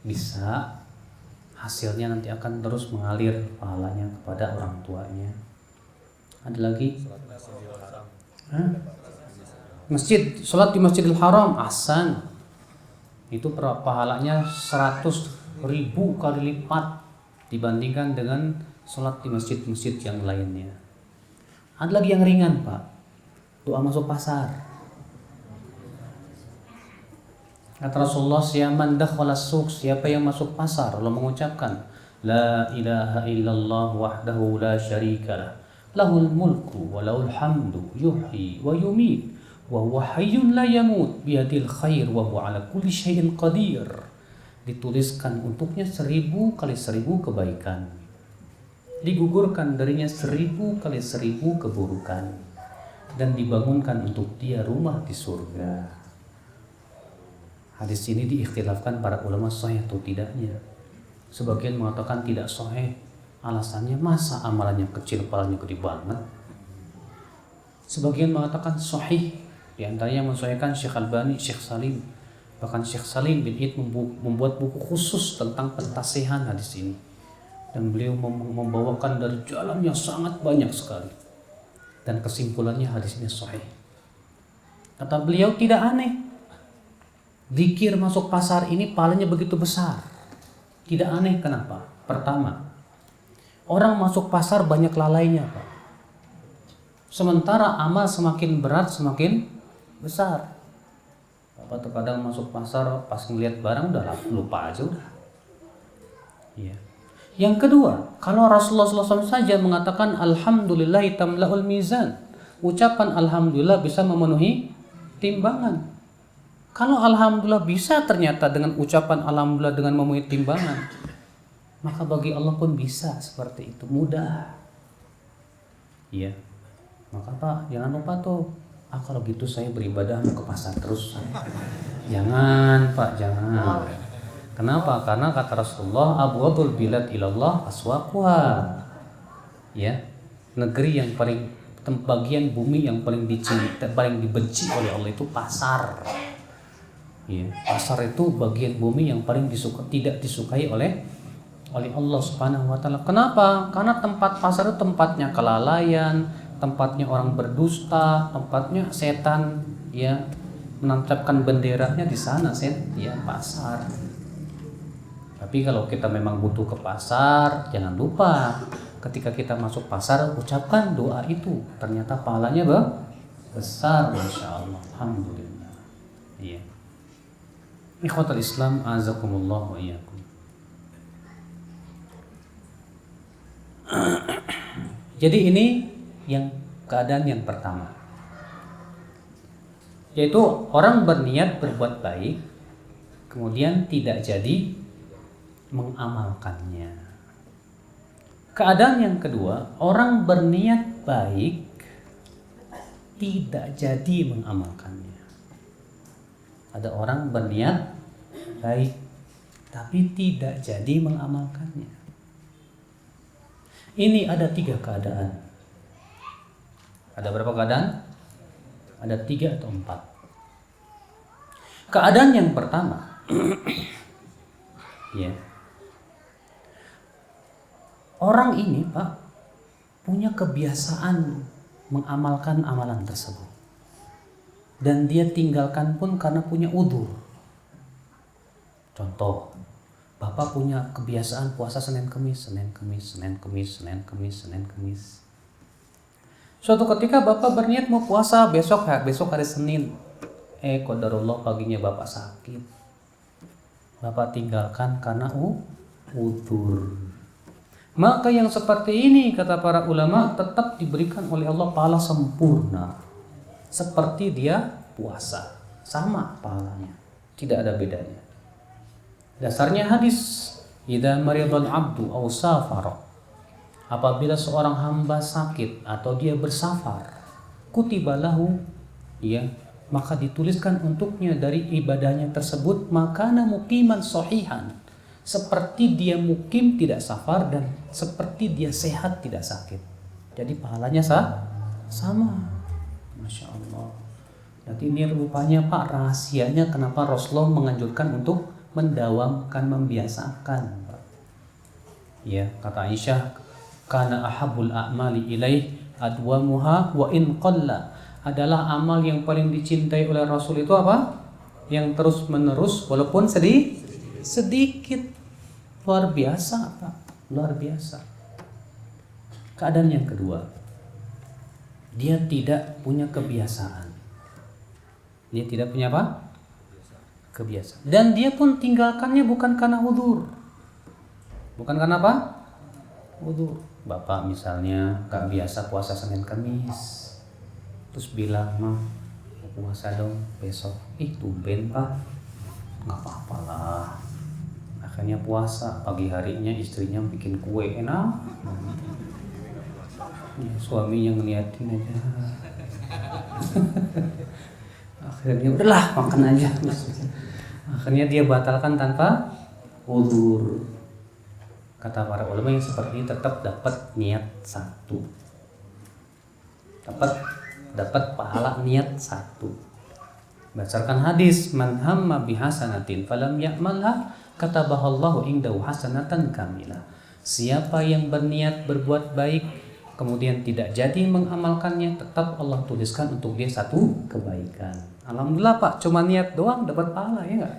Bisa. Hasilnya nanti akan terus mengalir pahalanya kepada orang tuanya. Ada lagi? Masjid, sholat di Masjidil Haram, ahsan. Itu pahalanya 100.000 kali lipat dibandingkan dengan sholat di masjid-masjid yang lainnya. Ada lagi yang ringan Pak, doa masuk pasar. Kata Rasulullah, siyaman dakhalas suq, siapa yang masuk pasar lalu mengucapkan la ilaha illallah wahdahu la syarikalah lahul mulku wa lahul hamdu yuhyi wa yumiit wa huwa hayyun la yamut biyadil khair wa huwa ala kulli syai'in qadir. Dituliskan untuknya 1000 kali 1000 kebaikan, digugurkan darinya 1000 kali 1000 keburukan, dan dibangunkan untuk dia rumah di surga. Hadis ini diikhtilafkan para ulama sahih atau tidaknya. Sebagian mengatakan tidak sahih. Alasannya, masa amalannya kecil, pahalanya gede banget. Sebagian mengatakan sahih. Di antaranya mensahihkan Syekh Albani, Syekh Salim. Bahkan Syekh Salim bin Id membuat buku khusus tentang pentasihan hadis ini. Dan beliau membawakan dari jalan yang sangat banyak sekali. Dan kesimpulannya hadis ini sahih. Kata beliau, tidak aneh. Zikir masuk pasar ini pahalanya begitu besar. Tidak aneh, kenapa? Pertama, orang masuk pasar banyak lalainya Pak. Sementara amal semakin berat semakin besar. Bapak terkadang masuk pasar pas ngeliat barang udah lupa aja udah. Iya. Yang kedua, kalau Rasulullah SAW saja mengatakan alhamdulillahi tamla'ul mizan, ucapan alhamdulillah bisa memenuhi timbangan. Kalau alhamdulillah bisa ternyata dengan ucapan alhamdulillah dengan memenuhi timbangan, maka bagi Allah pun bisa seperti itu, mudah. Iya. Maka Pak, jangan lupa tuh Kalau gitu saya beribadah mau ke pasar terus. Jangan Pak, jangan. Kenapa? Karena kata Rasulullah, abghadul bilad ilallah aswaquha. Ya, negeri yang paling, bagian bumi yang paling dibenci oleh Allah itu pasar. Ya, pasar itu bagian bumi yang paling tidak disukai oleh Allah Subhanahu wa taala. Kenapa? Karena tempat pasar itu tempatnya kelalaian, tempatnya orang berdusta, tempatnya setan ya menancapkan benderanya di sana, ya pasar. Tapi kalau kita memang butuh ke pasar, jangan lupa ketika kita masuk pasar ucapkan doa itu. Ternyata pahalanya besar, masya Allah, alhamdulillah. Iya. Ikhwatul Islam, azakumullah wa iyyakum. Jadi ini yang keadaan yang pertama, yaitu orang berniat berbuat baik kemudian tidak jadi mengamalkannya. Keadaan yang kedua, orang berniat baik tidak jadi mengamalkannya. Ada orang berniat baik tapi tidak jadi mengamalkannya. Ini ada 3 keadaan. Ada berapa keadaan? Ada 3 atau 4. Keadaan yang pertama, ya, orang ini Pak punya kebiasaan mengamalkan amalan tersebut, dan dia tinggalkan pun karena punya udzur. Contoh, Bapak punya kebiasaan puasa Senin Kemis. Suatu ketika Bapak berniat mau puasa besok hari Senin. Qadarullah paginya Bapak sakit. Bapak tinggalkan karena udzur. Maka yang seperti ini kata para ulama tetap diberikan oleh Allah pahala sempurna. Seperti dia puasa. Sama pahalanya. Tidak ada bedanya. Dasarnya hadis, idza maridal abdu aw safara. Apabila seorang hamba sakit atau dia bersafar, kutiba lahu, ya, maka dituliskan untuknya dari ibadahnya tersebut makana muqiman sahihan, seperti dia mukim tidak safar dan seperti dia sehat tidak sakit. Jadi pahalanya sama. Masya Allah. Jadi ini rupanya Pak rahasianya kenapa Rasulullah menganjurkan untuk mendawamkan, membiasakan. Ya, kata Aisyah, kana ahabul a'mali ilaih adwamuha wa in qalla. Adalah amal yang paling dicintai oleh Rasul itu apa? Yang terus menerus walaupun sedikit. Luar biasa Pak, luar biasa. Keadaan yang kedua, dia tidak punya kebiasaan. Dia tidak punya apa? Kebiasaan. Dan dia pun tinggalkannya bukan karena udzur. Bukan karena apa? Udzur. Bapak misalnya gak biasa puasa Senin Kamis, terus bilang, "Mah, mau puasa dong besok." Tumben Pak. Gak apa-apa lah. Akhirnya puasa. Pagi harinya istrinya bikin kue enak. Ya, suaminya ngeliatin aja. Akhirnya udahlah makan aja. Akhirnya dia batalkan tanpa udzur. Kata para ulama yang seperti ini tetap dapat niat 1. Dapat pahala niat 1. Berdasarkan hadis, man hamma bihasanatin falam ya'malha katabahallahu indahu hasanatan kamilah. Siapa yang berniat berbuat baik kemudian tidak jadi mengamalkannya, tetap Allah tuliskan untuk dia 1 kebaikan. Alhamdulillah Pak, cuma niat doang dapat pahala, ya enggak?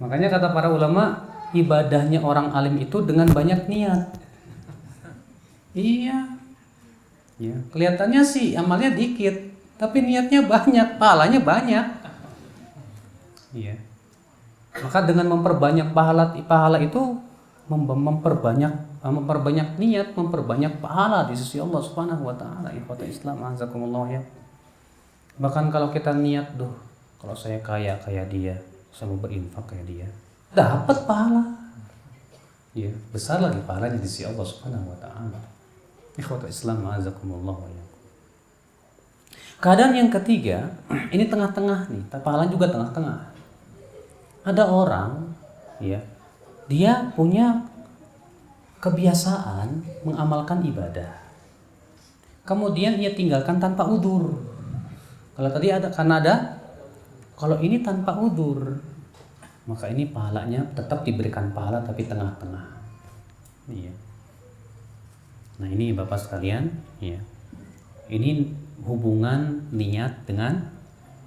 Makanya kata para ulama, ibadahnya orang alim itu dengan banyak niat. Iya. Ya, kelihatannya sih amalnya dikit, tapi niatnya banyak, pahalanya banyak. Iya. Maka dengan memperbanyak pahala itu memperbanyak niat, memperbanyak pahala di sisi Allah Subhanahu wa taala. Ikhwatul Islam, azakumullah ya. Bahkan kalau kita niat, kalau saya kaya dia, saya mau berinfak kayak dia, dapat pahala. Ya, besar lagi pahalanya di sisi Allah Subhanahu wa taala. Ikhwatul Islam, azakumullah ya. Keadaan yang ketiga, ini tengah-tengah nih, pahala juga tengah-tengah. Ada orang, ya, dia punya kebiasaan mengamalkan ibadah. Kemudian ia tinggalkan tanpa udzur. Kalau tadi ada karena ada, kalau ini tanpa udzur, maka ini pahalanya tetap diberikan pahala tapi tengah-tengah. Iya. Nah ini Bapak sekalian, ya. Ini hubungan niat dengan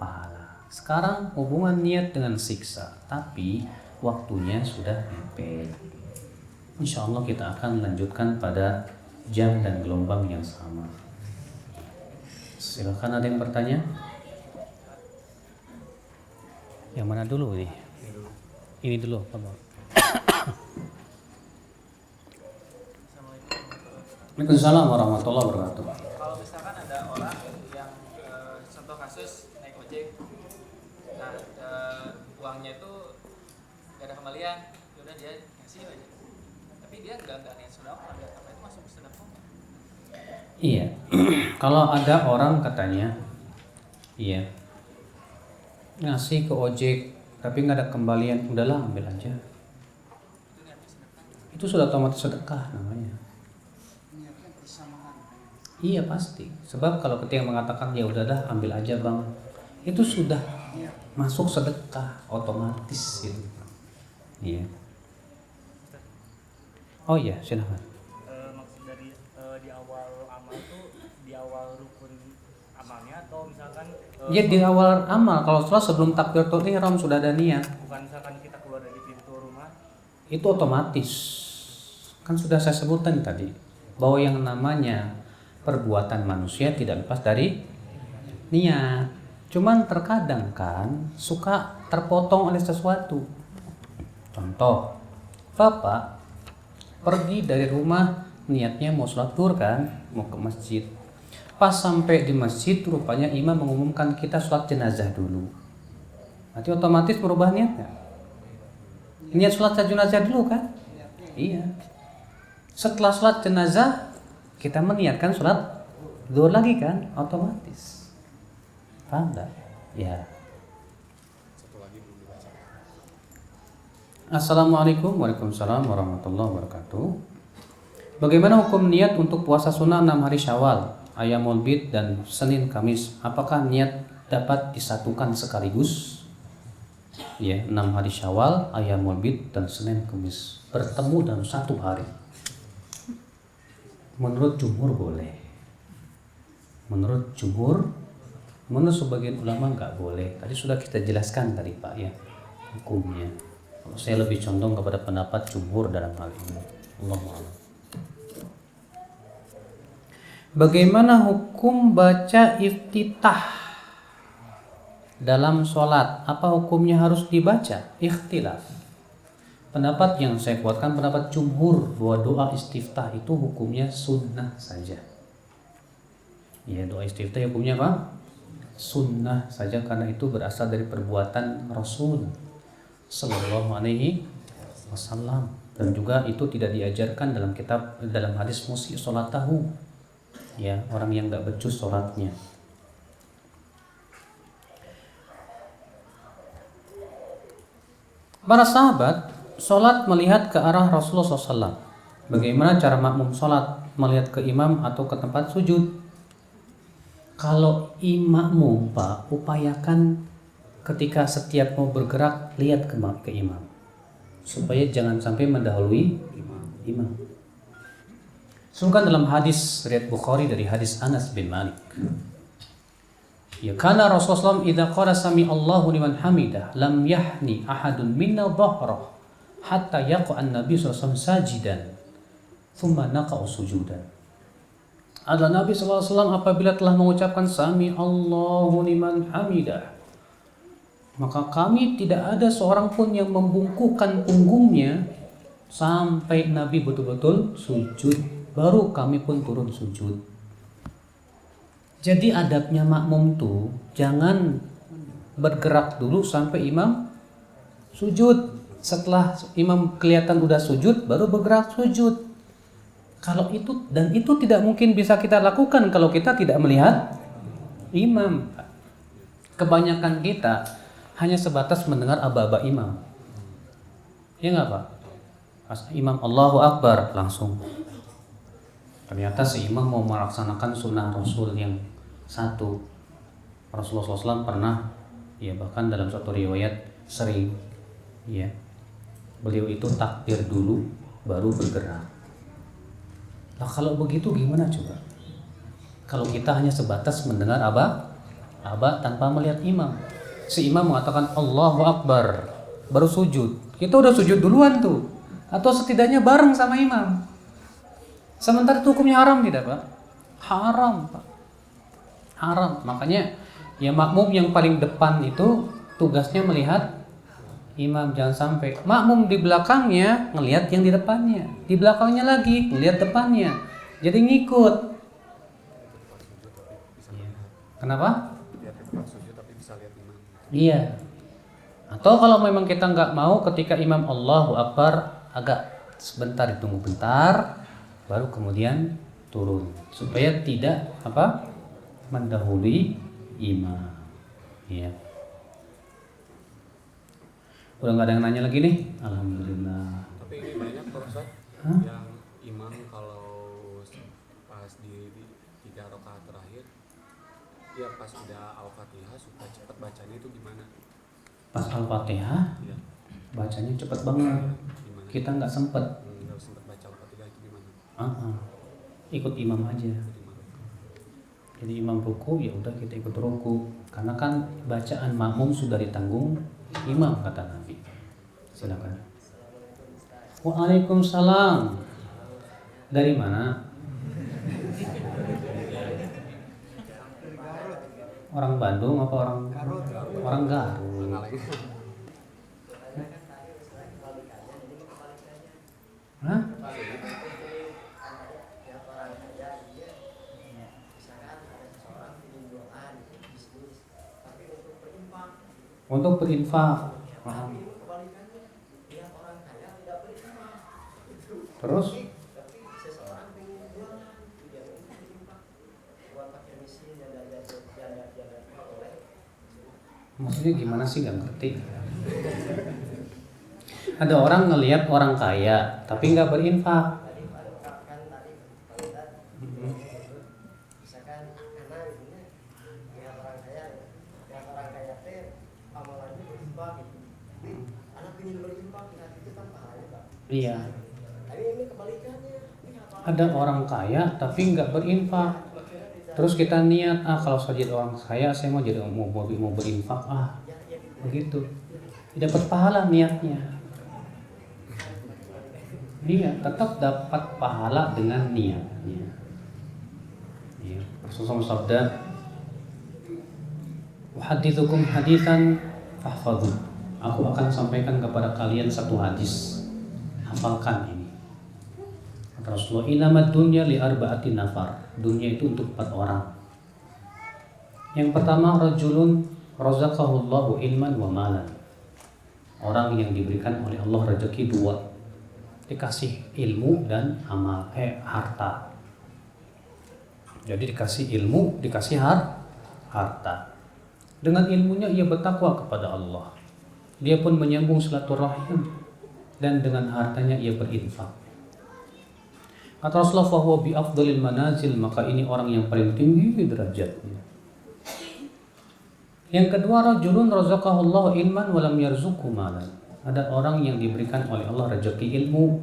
pahala. Sekarang hubungan niat dengan siksa, tapi waktunya sudah mepet. Insya Allah kita akan lanjutkan pada jam dan gelombang yang sama. Silakan, ada yang bertanya? Yang mana dulu nih? Ini dulu, Pak. Waalaikumsalam warahmatullahi wabarakatuh. Kalau misalkan ada orang yang contoh kasus naik ojek, nah uangnya itu gak ada kembalian, udah dia ngasih aja, tapi dia nggak niat sedekah, apa itu masuk sedekah? Iya, kalau ada orang katanya, iya, ngasih ke ojek tapi nggak ada kembalian, udahlah ambil aja. Itu sudah otomatis sedekah namanya. Iya pasti. Sebab kalau ketika mengatakan ya udahlah ambil aja bang, itu sudah masuk sedekah otomatis gitu. Iya. Oh iya silahkan. Maksud dari di awal amal tuh di awal rukun amalnya atau misalkan Ya di awal amal, kalau setelah sebelum takbiratul ihram sudah ada niat, bukan misalkan kita keluar dari pintu rumah itu otomatis. Kan sudah saya sebutkan tadi bahwa yang namanya perbuatan manusia tidak lepas dari niat. Cuman terkadang kan suka terpotong oleh sesuatu. Contoh, Bapak pergi dari rumah niatnya mau sholat zuhur kan, mau ke masjid. Pas sampai di masjid rupanya imam mengumumkan kita sholat jenazah dulu. Nanti otomatis merubah niatnya. Niat sholat jenazah dulu kan? Iya. Setelah sholat jenazah kita meniatkan sholat zuhur lagi kan, otomatis. Paham enggak? Ya. Assalamualaikum warahmatullahi wabarakatuh. Bagaimana hukum niat untuk puasa sunnah 6 hari Syawal, Ayyamul Bid dan Senin Kamis? Apakah niat dapat disatukan sekaligus? Ya, 6 hari Syawal, Ayyamul Bid dan Senin Kamis bertemu dalam satu hari. Menurut jumhur boleh. Menurut sebagian ulama nggak boleh. Tadi sudah kita jelaskan tadi Pak ya hukumnya. Kalau saya lebih condong kepada pendapat jumhur dalam hal ini. Allahu a'lam. Bagaimana hukum baca iftitah dalam sholat? Apa hukumnya harus dibaca? Ikhtilaf. Pendapat yang saya kuatkan pendapat jumhur bahwa doa istiftah itu hukumnya sunnah saja. Ya, doa istiftah hukumnya apa? Sunnah saja karena itu berasal dari perbuatan Rasul Sallallahu Alaihi Wasallam dan juga itu tidak diajarkan dalam hadis musyi sholatahu. Ya, orang yang nggak becus sholatnya. Para sahabat sholat melihat ke arah Rasulullah SAW. Bagaimana cara makmum sholat? Melihat ke imam atau ke tempat sujud? Kalau makmum Pak, upayakan ketika setiap mau bergerak lihat ke imam, supaya jangan sampai mendahului imam. Sungkan dalam hadis riwayat Bukhari dari hadis Anas bin Malik. Ya kana Rasulullah idza qala sami Allahu liman hamidah lam yahni ahadun minna dhahrah hatta yaqa'an Nabi SAW sajidan thumma naqa'u sujudan. Adalah Nabi SAW apabila telah mengucapkan sami Allahu liman hamidah, maka kami tidak ada seorang pun yang membungkukkan punggungnya sampai Nabi betul-betul sujud, baru kami pun turun sujud. Jadi adabnya makmum tuh jangan bergerak dulu sampai imam sujud. Setelah imam kelihatan udah sujud baru bergerak sujud. Kalau itu tidak mungkin bisa kita lakukan kalau kita tidak melihat Imam. Kebanyakan kita hanya sebatas mendengar aba-aba imam. Ya nggak Pak? Pas imam Allahu Akbar langsung. Ternyata si imam mau melaksanakan sunnah Rasul yang satu. Rasulullah SAW pernah, ya bahkan dalam suatu riwayat sering, ya beliau itu takbir dulu baru bergerak. Nah kalau begitu gimana coba? Kalau kita hanya sebatas mendengar aba tanpa melihat imam. Si imam mengatakan Allahu Akbar, baru sujud. Kita udah sujud duluan tuh. Atau setidaknya bareng sama imam. Sementara itu hukumnya haram tidak Pak? Haram Pak. Haram. Makanya ya makmum yang paling depan itu tugasnya melihat imam. Jangan sampai makmum di belakangnya ngelihat yang di depannya. Di belakangnya lagi ngelihat depannya. Jadi ngikut. Kenapa? Iya. Atau kalau memang kita nggak mau ketika imam Allahu Akbar agak sebentar ditunggu bentar, baru kemudian turun supaya tidak mendahului imam. Iya. Udah nggak ada yang nanya lagi nih. Alhamdulillah. Tapi ini banyak Pak Ustaz yang imam kalau pas di 3 rakaat terakhir, ya pas udah Al-Fatihah suka cepat bacanya itu gimana? Pas Al-Fatihah Ya. bacanya cepat banget. Gimana? Kita nggak sempet. Nggak sempet baca Al-Fatihah itu gimana? Ikut imam aja. Jadi imam ruku ya udah kita ikut ruku. Karena kan bacaan makmum sudah ditanggung imam kata Nabi. Silakan. Waalaikumsalam. Dari mana? Orang Bandung apa orang Garut? Orang Garut. Hah? Untuk berinfak. Paham. Terus? Maksudnya gimana sih, nggak ngerti. Ada orang ngelihat orang kaya tapi nggak berinfak. Iya. Ada orang kaya tapi nggak berinfak. Terus kita niat, kalau saya jadi orang kaya saya mau berinfak, begitu. Dapat pahala niatnya. Iya, tetap dapat pahala dengan niatnya. Iya. Rasulullah sabda, "Uhadditsukum haditsan fahfadhu." Aku akan sampaikan kepada kalian satu hadis. Hafalkan ini. Kata Rasulullah, "Inamad dunya li arba'ati nafar." Dunia itu untuk 4 orang. Yang pertama, rajulun razaqahullahu ilman wa malan. Orang yang diberikan oleh Allah rezeki 2. Dikasih ilmu dan harta. Jadi dikasih ilmu, dikasih harta. Dengan ilmunya ia bertakwa kepada Allah. Dia pun menyambung silaturahim dan dengan hartanya ia berinfak. Kata Rasulullah, "Fahuwa bi afdhalil manazil." Maka ini orang yang paling tinggi derajatnya. Yang kedua, rajulun razaqahullahu ilman wa lam yarzuqhu malan. Ada orang yang diberikan oleh Allah rezeki ilmu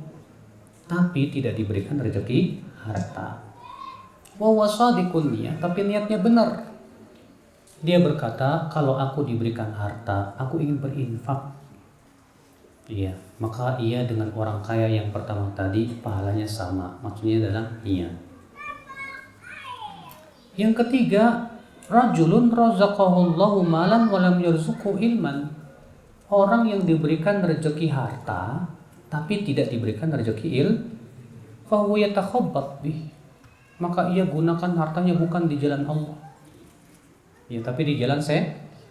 tapi tidak diberikan rezeki harta. Wa wasadiqun niyah, tapi niatnya benar. Dia berkata, kalau aku diberikan harta, aku ingin berinfak. Iya, maka ia dengan orang kaya yang pertama tadi pahalanya sama. Maksudnya adalah niat. Yang ketiga, rajulun razaqahullahu malan wa lam yarzuqhu ilman. Orang yang diberikan rezeki harta tapi tidak diberikan rezeki fa huwa yatakhabbat bih. Maka ia gunakan hartanya bukan di jalan Allah. Ya, tapi di jalan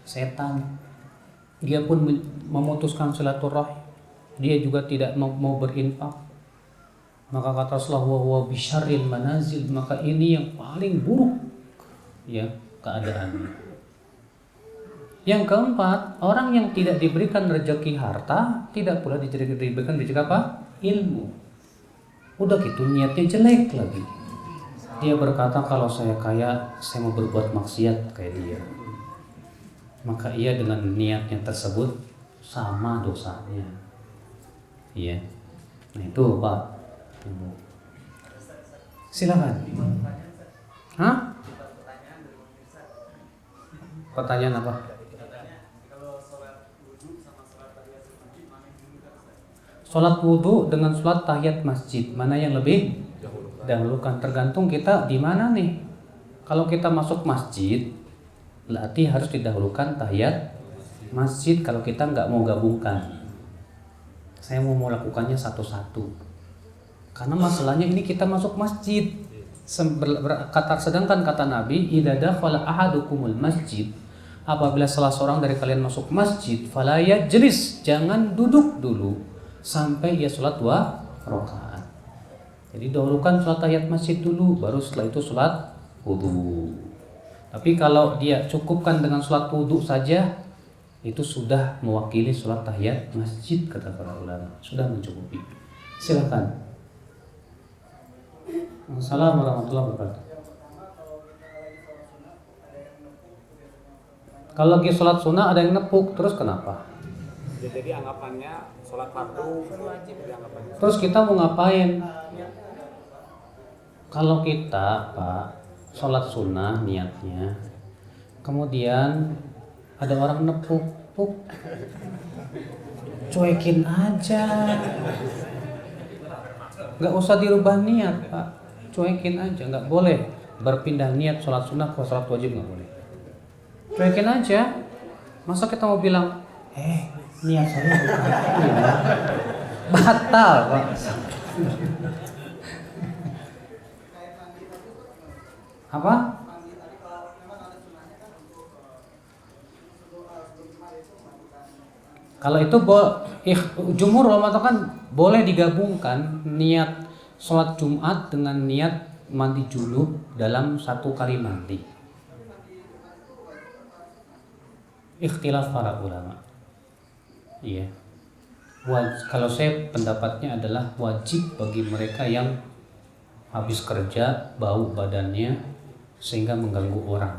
setan. Dia pun memutuskan silaturahim. Dia juga tidak mau berinfak. Maka kata Rasulullah, wa huwa bisyarril manazil, maka ini yang paling buruk. Ya, keadaannya. Yang keempat, orang yang tidak diberikan rezeki harta tidak pula diberikan rezeki apa? Ilmu. Udah gitu niatnya jelek lagi. Dia berkata kalau saya kaya, saya mau berbuat maksiat kayak dia. Maka ia dengan niatnya tersebut sama dosanya. Iya. Nah itu Pak. Silakan. Hah? Pertanyaan apa? Sholat wudhu dengan sholat tahiyat masjid, mana yang lebih dahulukan? Tergantung kita di mana nih. Kalau kita masuk masjid, berarti harus didahulukan tahiyat masjid. Kalau kita nggak mau gabungkan, saya mau melakukannya satu-satu. Karena masalahnya ini kita masuk masjid. Sedangkan kata Nabi, idza dakhala ahadukumul masjid, apabila salah seorang dari kalian masuk masjid, fala yajlis, jangan duduk dulu sampai ia sholat 2 rakaat. Jadi dahulukan sholat tahiyat masjid dulu, baru setelah itu sholat wudu. Tapi kalau dia cukupkan dengan sholat wudu saja, itu sudah mewakili sholat tahiyat masjid kata para ulama, sudah mencukupi. Silakan. Assalamualaikum warahmatullahi wabarakatuh. Kalau lagi sholat sunnah ada yang nepuk, terus kenapa? Ya, jadi anggapannya sholat fardu dianggapannya. Terus kita mau ngapain? Kalau kita Pak sholat sunnah niatnya, kemudian ada orang nepuk, cuekin aja, nggak usah dirubah niat Pak, cuekin aja, nggak boleh berpindah niat sholat sunnah ke sholat wajib, nggak boleh. Cuekin aja. Masa kita mau bilang, niat saya bukan batal Pak. Apa? Kalau itu jumhur ulama kan boleh digabungkan niat sholat Jumat dengan niat mandi junub dalam satu kali mandi. Ikhtilaf para ulama. Iya. Kalau saya pendapatnya adalah wajib bagi mereka yang habis kerja bau badannya sehingga mengganggu orang.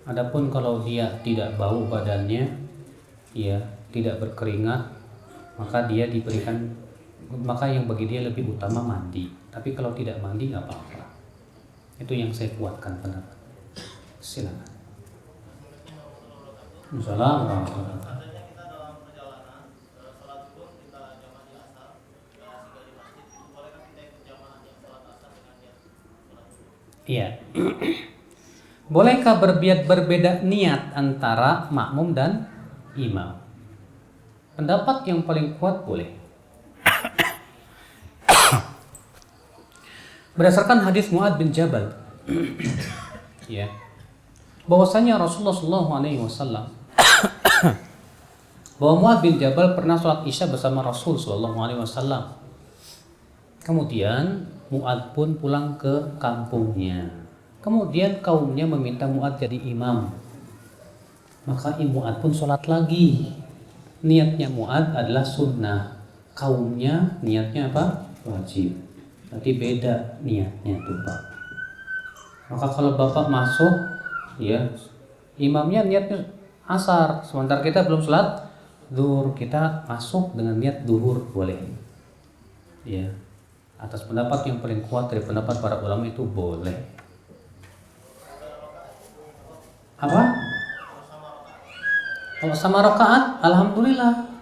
Adapun kalau dia tidak bau badannya, ya tidak berkeringat, maka dia diberikan, maka yang bagi dia lebih utama mandi. Tapi kalau tidak mandi nggak apa-apa. Itu yang saya kuatkan pendapat. Silakan. Assalamualaikum. Iya. Bolehkah berbeda niat antara makmum dan imam? Pendapat yang paling kuat boleh. Berdasarkan hadis Mu'adz bin Jabal, ya, bahwasanya Rasulullah SAW bahwa Mu'adz bin Jabal pernah sholat Isya bersama Rasul SAW. Kemudian Mu'adz pun pulang ke kampungnya. Kemudian kaumnya meminta Mu'adz jadi imam. Maka Mu'adz pun sholat lagi. Niatnya Mu'adz adalah sunnah. Kaumnya niatnya apa? Wajib. Nanti beda niatnya tuh Pak. Maka kalau Bapak masuk, ya imamnya niatnya asar, sementara kita belum sholat zuhur, kita masuk dengan niat zuhur boleh. Ya. Atas pendapat yang paling kuat dari pendapat para ulama itu boleh. Apa? Kalau sama rakaat, alhamdulillah.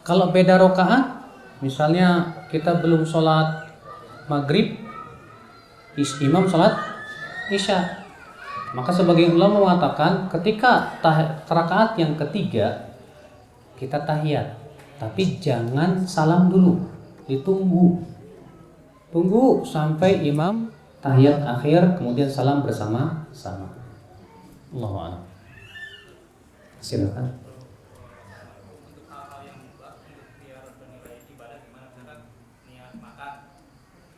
Kalau beda rakaat, misalnya kita belum sholat maghrib, imam sholat isya, maka sebagian ulama mengatakan ketika rakaat yang ketiga kita tahiyat, tapi jangan salam dulu, tunggu sampai imam tahiyat akhir, kemudian salam bersama-sama. Allahu a'lam. Silakan. Untuk hal-hal yang mutlak untuk biar bernilai ibadah gimana, misalkan niat makan,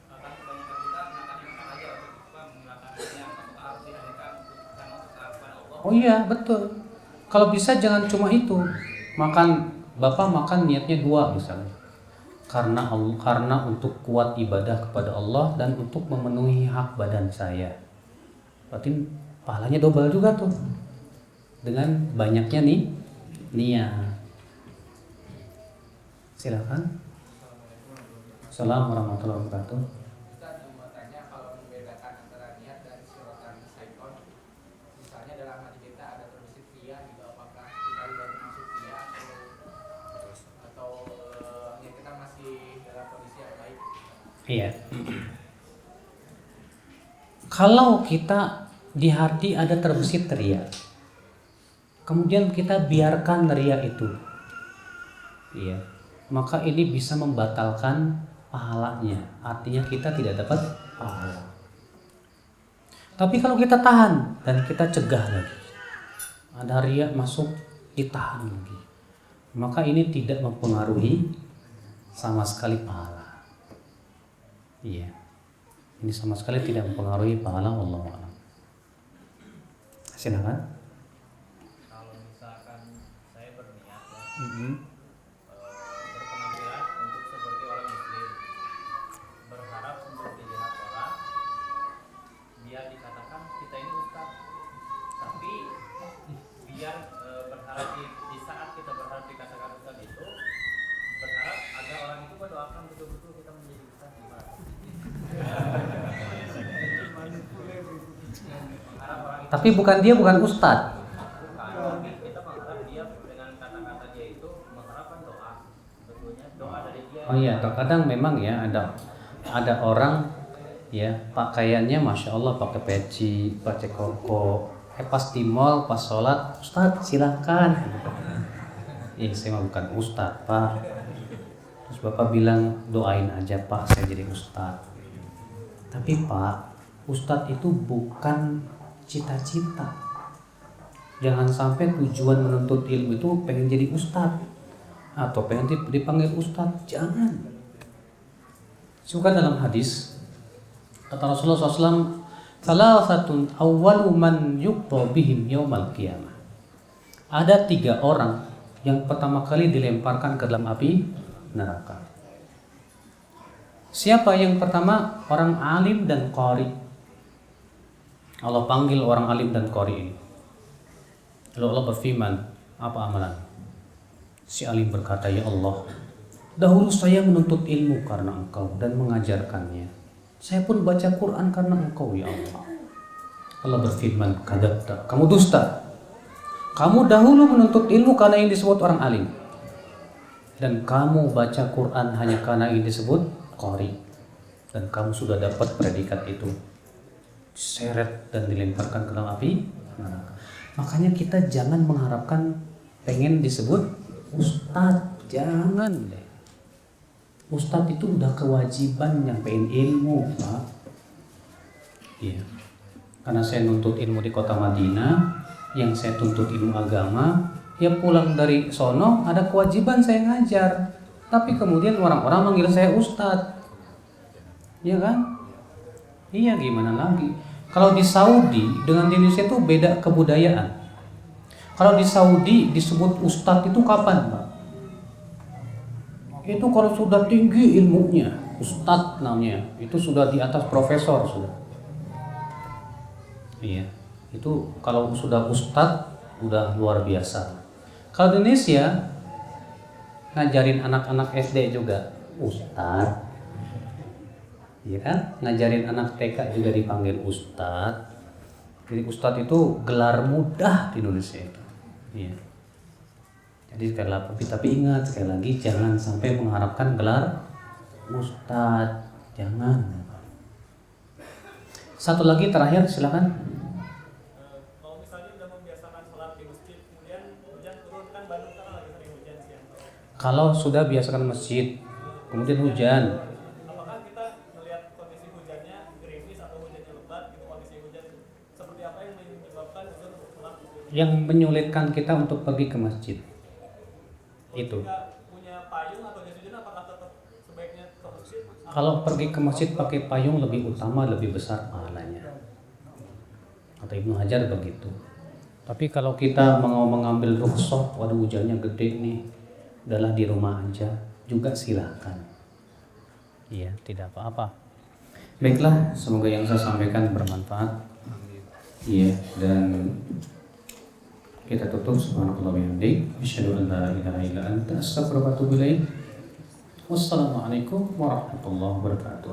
kan kebanyakan kita makan aja untuk menghilangkan niat, apakah harus dihadirkan untuk atau Oh iya betul. Kalau bisa jangan cuma itu. Bapak makan niatnya 2 misalnya. Karena untuk kuat ibadah kepada Allah dan untuk memenuhi hak badan saya. Berarti pahalanya double juga tuh. Dengan banyaknya nih niat. Silakan. Assalamualaikum warahmatullahi wabarakatuh. Ustaz mau tanya kalau membedakan antara niat dan syaitan syaiton, misalnya dalam hati kita ada terbesit ria gitu, apakah kita sudah termasuk ria atau niat kita masih dalam kondisi yang baik? Iya. Kalau kita di hati ada terbesit ria, kemudian kita biarkan ria itu, iya, maka ini bisa membatalkan pahalanya. Artinya kita tidak dapat pahala. Tapi kalau kita tahan dan kita cegah lagi, ada ria masuk, ditahan lagi, maka ini tidak mempengaruhi sama sekali pahala. Iya, ini sama sekali tidak mempengaruhi pahala. Wallahu a'lam. Silakan. Kalau misalkan saya berniat ya, Mm-hmm. berpenampilan untuk seperti orang muslim, berharap untuk dilihat orang, biar dikatakan kita ini ustaz. Tapi biar berharap di saat kita berharap dikatakan ustaz itu, berharap agar orang itu mendoakan betul-betul kita menjadi ustaz gimana? Tapi dia bukan ustadz. Tapi kita mengharap dia dengan kata-kata dia itu mengharapkan doa, sebetulnya doa dari dia. Oh iya, terkadang memang ya ada orang ya pakaiannya masya Allah pakai peci, pakai koko, pas di mall pas sholat, Ustadz silahkan. Saya mah bukan ustadz Pak. Terus Bapak bilang doain aja Pak saya jadi ustadz. Tapi Pak, ustadz itu bukan cita-cita. Jangan sampai tujuan menuntut ilmu itu pengen jadi ustadz atau pengen dipanggil ustadz. Jangan. Suka dalam hadis kata Rasulullah SAW, salah satu awwalu man yuqta bihim yaumal qiyamah. Ada 3 orang yang pertama kali dilemparkan ke dalam api neraka. Siapa yang pertama? Orang alim dan qari. Allah panggil orang alim dan qari ini. Lalu Allah berfirman, apa amalan? Si alim berkata, ya Allah, dahulu saya menuntut ilmu karena Engkau dan mengajarkannya. Saya pun baca Quran karena Engkau, ya Allah. Allah berfirman, kadzabta, kamu dusta. Kamu dahulu menuntut ilmu karena yang disebut orang alim. Dan kamu baca Quran hanya karena yang disebut qari. Dan kamu sudah dapat predikat itu. Seret dan dilemparkan ke dalam api neraka. Makanya kita jangan mengharapkan pengen disebut ustadz. Jangan deh. Ustadz itu udah kewajiban nyampein ilmu, Pak. Iya. Karena saya nuntut ilmu di kota Madinah, yang saya tuntut ilmu agama, ya pulang dari sono ada kewajiban saya ngajar. Tapi kemudian orang-orang manggil saya ustadz. Iya kan? Iya, gimana lagi? Kalau di Saudi dengan di Indonesia itu beda kebudayaan. Kalau di Saudi disebut ustadz itu kapan, Pak? Itu kalau sudah tinggi ilmunya, ustadz namanya. Itu sudah di atas profesor sudah. Iya, itu kalau sudah ustadz udah luar biasa. Kalau di Indonesia ngajarin anak-anak SD juga ustadz. Iya kan? Ngajarin anak TK juga dipanggil ustadz. Jadi ustadz itu gelar mudah di Indonesia itu. Iya. Jadi tapi ingat sekali lagi jangan sampai mengharapkan gelar ustadz. Jangan. Satu lagi terakhir silakan. Kalau misalnya udah membiasakan sholat di masjid, kemudian hujan turun, kan Bandung kan lagi sering hujan siang. Kalau sudah biasakan masjid, kemudian hujan, Apakah kita melihat kondisi hujannya gerimis atau hujannya lebat, gitu kondisi hujan seperti apa yang menyebabkan hujan untuk pulang? yang menyulitkan kita untuk pergi ke masjid itu. Tidak punya payung atau jas hujan, apakah tetap sebaiknya ke masjid? Kalau pergi ke masjid pakai payung lebih utama, lebih besar pahalanya. Kata Ibnu Hajar begitu. Tapi kalau kita mau mengambil rukhsah, waduh hujannya gede nih, udahlah di rumah aja, juga silakan. Iya, tidak apa-apa. Baiklah, semoga yang saya sampaikan bermanfaat. Iya, dan kita tutup. Subhanallah bihamdik, asyhadu an la ilaha illa anta, astaghfiruka wa atubu ilaik. Wassalamualaikum warahmatullahi wabarakatuh.